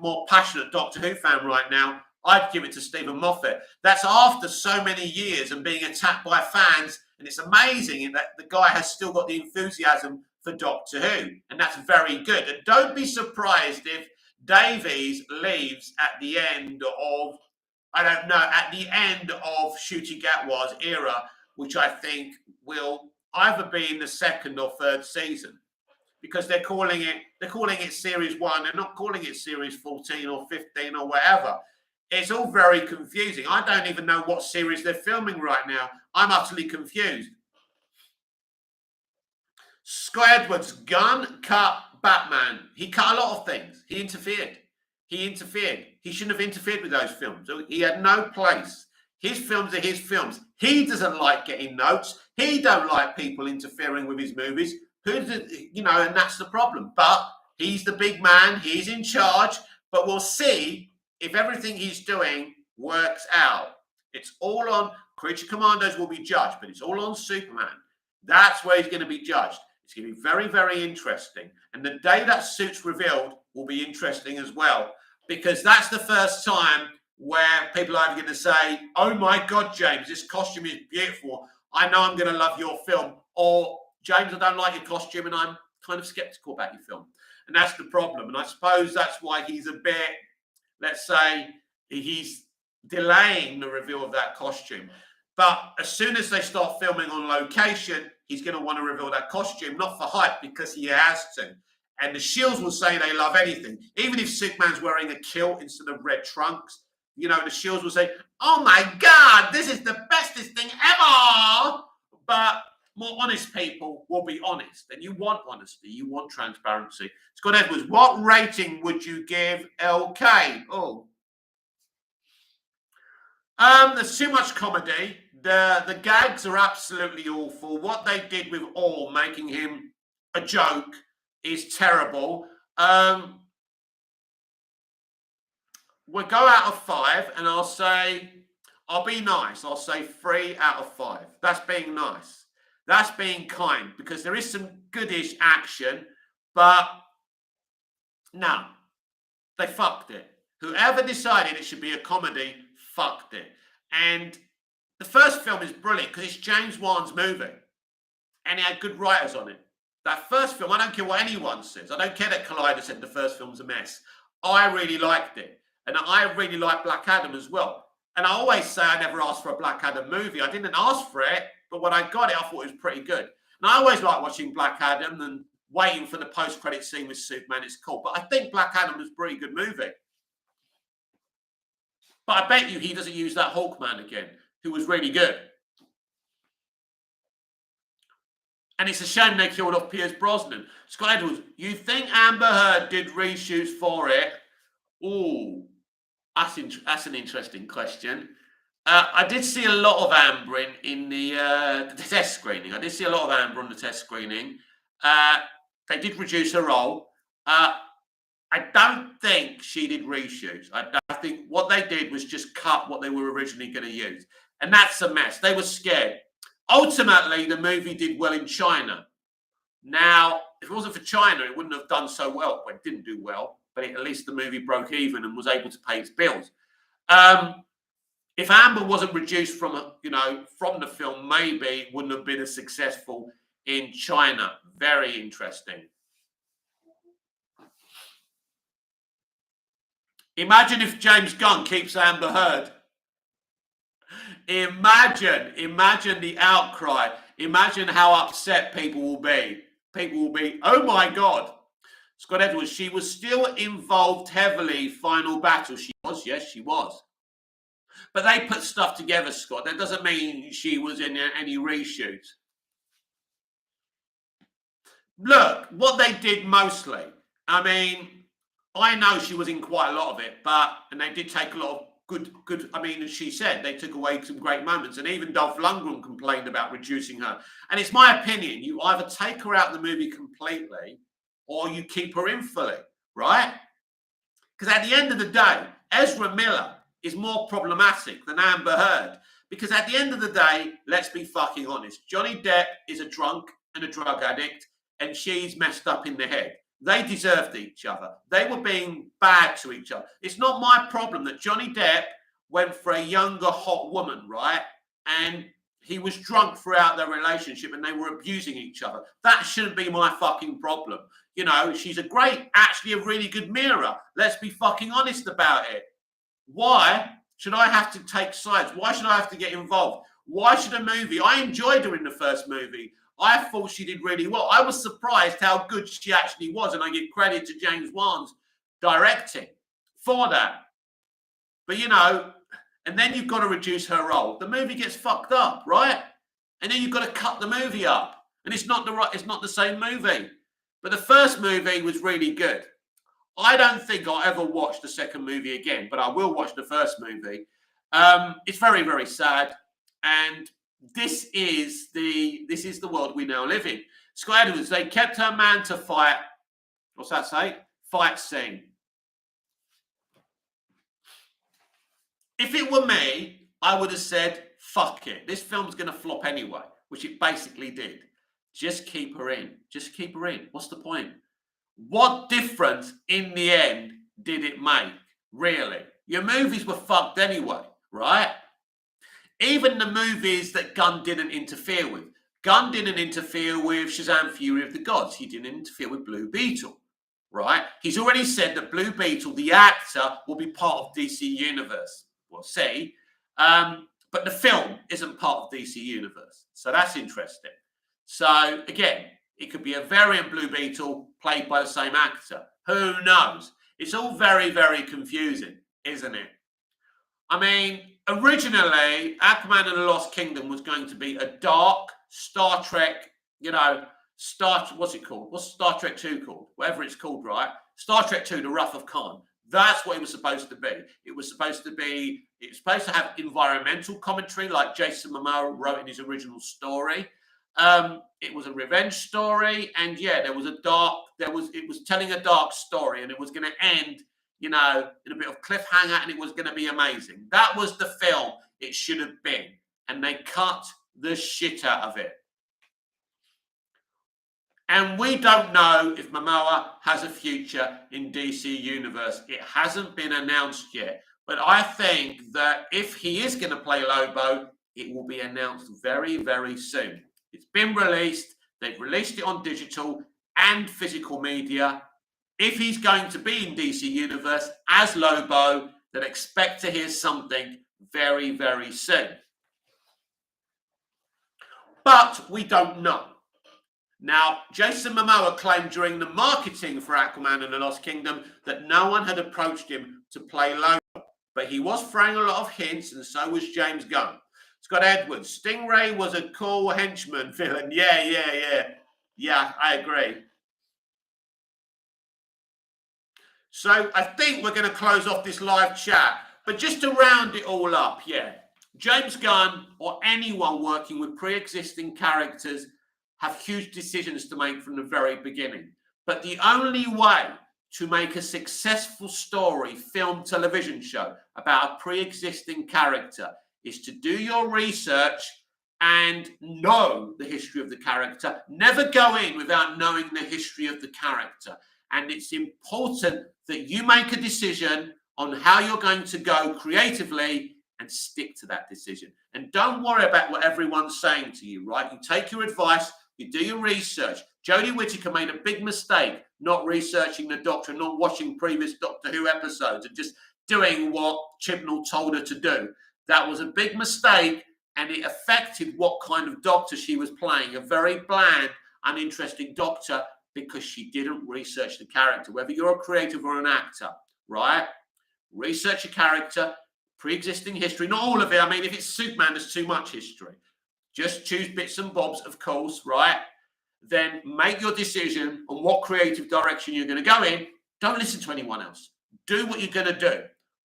more passionate Doctor Who fan right now, I'd give it to Stephen Moffat. That's after so many years and being attacked by fans, and it's amazing that the guy has still got the enthusiasm for Doctor Who, and that's very good. And don't be surprised if Davies leaves at the end of, I don't know, at the end of Ncuti Gatwa's era, which I think will either be in the second or third season, because they're calling it series 1. They're not calling it series 14 or 15 or whatever. It's all very confusing. I don't even know what series they're filming right now. I'm utterly confused. Scott Edwards, Gunn cut Batman. He cut a lot of things. He interfered. He shouldn't have interfered with those films. He had no place. His films are his films. He doesn't like getting notes. He don't like people interfering with his movies. And that's the problem. But he's the big man. He's in charge. But we'll see if everything he's doing works out. It's all on Creature Commandos will be judged, but it's all on Superman. That's where he's going to be judged. It's going to be very, very interesting. And the day that suit's revealed will be interesting as well, because that's the first time where people are going to say, oh my God, James, this costume is beautiful. I know I'm going to love your film. Or, James, I don't like your costume and I'm kind of skeptical about your film. And that's the problem. And I suppose that's why he's a bit, let's say, he's delaying the reveal of that costume. But as soon as they start filming on location, he's going to want to reveal that costume, not for hype, because he has to. And the Shields will say they love anything. Even if Superman's wearing a kilt instead of red trunks, the Shields will say, oh my God, this is the bestest thing ever. But more honest people will be honest. And you want honesty. You want transparency. Scott Edwards, what rating would you give LK? There's too much comedy. The gags are absolutely awful. What they did with Orr, making him a joke, is terrible. We'll go out of 5, and I'll be nice. I'll say 3 out of 5. That's being nice. That's being kind, because there is some goodish action, but no, they fucked it. Whoever decided it should be a comedy fucked it. And the first film is brilliant because it's James Wan's movie, and he had good writers on it. That first film, I don't care what anyone says. I don't care that Collider said the first film's a mess. I really liked it. And I really like Black Adam as well. And I always say I never asked for a Black Adam movie. I didn't ask for it, but when I got it, I thought it was pretty good. And I always like watching Black Adam and waiting for the post-credit scene with Superman. It's cool. But I think Black Adam was a pretty good movie. But I bet you he doesn't use that Hawkman again, who was really good. And it's a shame they killed off Pierce Brosnan. Scott Edwards, you think Amber Heard did reshoots for it? Ooh, that's an interesting question. I did see a lot of Amber in the test screening. I did see a lot of Amber on the test screening. They did reduce her role. I don't think she did reshoots. I think what they did was just cut what they were originally going to use. And that's a mess. They were scared. Ultimately, the movie did well in China. Now, if it wasn't for China, it wouldn't have done so well. Well, it didn't do well, but at least the movie broke even and was able to pay its bills. If Amber wasn't reduced from the film, maybe it wouldn't have been as successful in China. Very interesting. Imagine if James Gunn keeps Amber Heard. Imagine the outcry. Imagine how upset people will be. people will be, oh my God. Scott Edwards, she was still involved heavily, Final Battle. She was, yes, she was. But they put stuff together, Scott. That doesn't mean she was in any reshoots. Look, what they did mostly, I mean, I know she was in quite a lot of it, and they did take a lot of good. I mean, as she said, they took away some great moments, and even Dolph Lundgren complained about reducing her. And it's my opinion, you either take her out of the movie completely, or you keep her in fully, right? Because at the end of the day, Ezra Miller is more problematic than Amber Heard. Because at the end of the day, let's be fucking honest, Johnny Depp is a drunk and a drug addict, and she's messed up in the head. They deserved each other. They were being bad to each other. It's not my problem that Johnny Depp went for a younger, hot woman, right? And he was drunk throughout their relationship and they were abusing each other. That shouldn't be my fucking problem. You know, she's actually a really good mirror. Let's be fucking honest about it. Why should I have to take sides? Why should I have to get involved? Why should a movie? I enjoyed her in the first movie. I thought she did really well. I was surprised how good she actually was, and I give credit to James Wan's directing for that. But, you know, and then you've got to reduce her role. The movie gets fucked up, right? And then you've got to cut the movie up. And it's not the same movie. But the first movie was really good. I don't think I'll ever watch the second movie again, but I will watch the first movie. It's very, very sad. And this is the world we now live in. Scott Edwards, they kept her man to fight. What's that say? Fight scene. If it were me, I would have said, fuck it. This film's going to flop anyway, which it basically did. Just keep her in. Just keep her in. What's the point? What difference in the end did it make? Really? Your movies were fucked anyway, right? Even the movies that Gunn didn't interfere with. Gunn didn't interfere with Shazam! Fury of the Gods. He didn't interfere with Blue Beetle, right? He's already said that Blue Beetle, the actor, will be part of DC Universe. We'll see. But the film isn't part of DC Universe. So that's interesting. So, again, it could be a variant Blue Beetle played by the same actor. Who knows? It's all very, very confusing, isn't it? I mean, originally, Aquaman and the Lost Kingdom was going to be a dark Star Trek, what's it called? What's Star Trek 2 called? Whatever it's called, right? Star Trek 2, The Wrath of Khan. That's what it was supposed to be. It was supposed to have environmental commentary like Jason Momoa wrote in his original story. It was a revenge story, and yeah, it was telling a dark story, and it was going to end, in a bit of cliffhanger, and it was going to be amazing. That was the film it should have been, and they cut the shit out of it. And we don't know if Momoa has a future in DC Universe. It hasn't been announced yet, but I think that if he is going to play Lobo, it will be announced very, very soon. It's been released. They've released it on digital and physical media. If he's going to be in DC Universe as Lobo, then expect to hear something very, very soon. But we don't know. Now, Jason Momoa claimed during the marketing for Aquaman and the Lost Kingdom that no one had approached him to play Lobo. But he was throwing a lot of hints, and so was James Gunn. Scott Edwards, Stingray was a cool henchman villain. Yeah, I agree. So I think we're going to close off this live chat. But just to round it all up, James Gunn or anyone working with pre-existing characters have huge decisions to make from the very beginning. But the only way to make a successful story, film, television show about a pre-existing character is to do your research and know the history of the character. Never go in without knowing the history of the character. And it's important that you make a decision on how you're going to go creatively and stick to that decision. And don't worry about what everyone's saying to you, right? You take your advice, you do your research. Jodie Whittaker made a big mistake not researching the Doctor, not watching previous Doctor Who episodes and just doing what Chibnall told her to do. That was a big mistake, and it affected what kind of Doctor she was playing. A very bland, uninteresting doctor because she didn't research the character. Whether you're a creative or an actor, right? Research a character, pre-existing history, not all of it. I mean, if it's Superman, there's too much history. Just choose bits and bobs, of course, right? Then make your decision on what creative direction you're going to go in. Don't listen to anyone else. Do what you're going to do.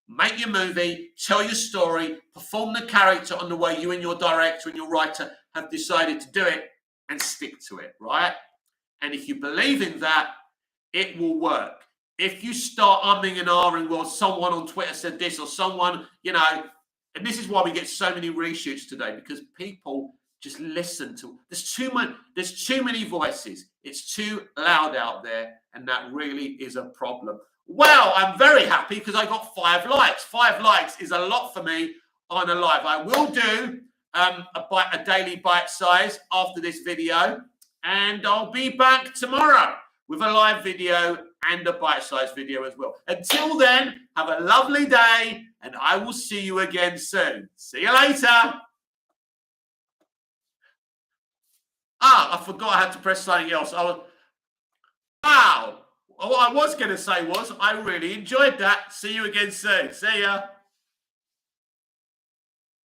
Make your movie, tell your story, perform the character on the way you and your director and your writer have decided to do it, and stick to it, right? And if you believe in that, it will work. If you start umming and ahhing, well, someone on Twitter said this, or someone, and this is why we get so many reshoots today, because people just listen to, there's too many voices. It's too loud out there, and that really is a problem. Well, I'm very happy because I got 5 likes. 5 likes is a lot for me on a live. I will do a daily bite size after this video, and I'll be back tomorrow with a live video and a bite-sized video as well. Until then, have a lovely day, and I will see you again soon. See you later. I forgot I had to press something else. Wow. What I was going to say was I really enjoyed that. See you again soon. See ya.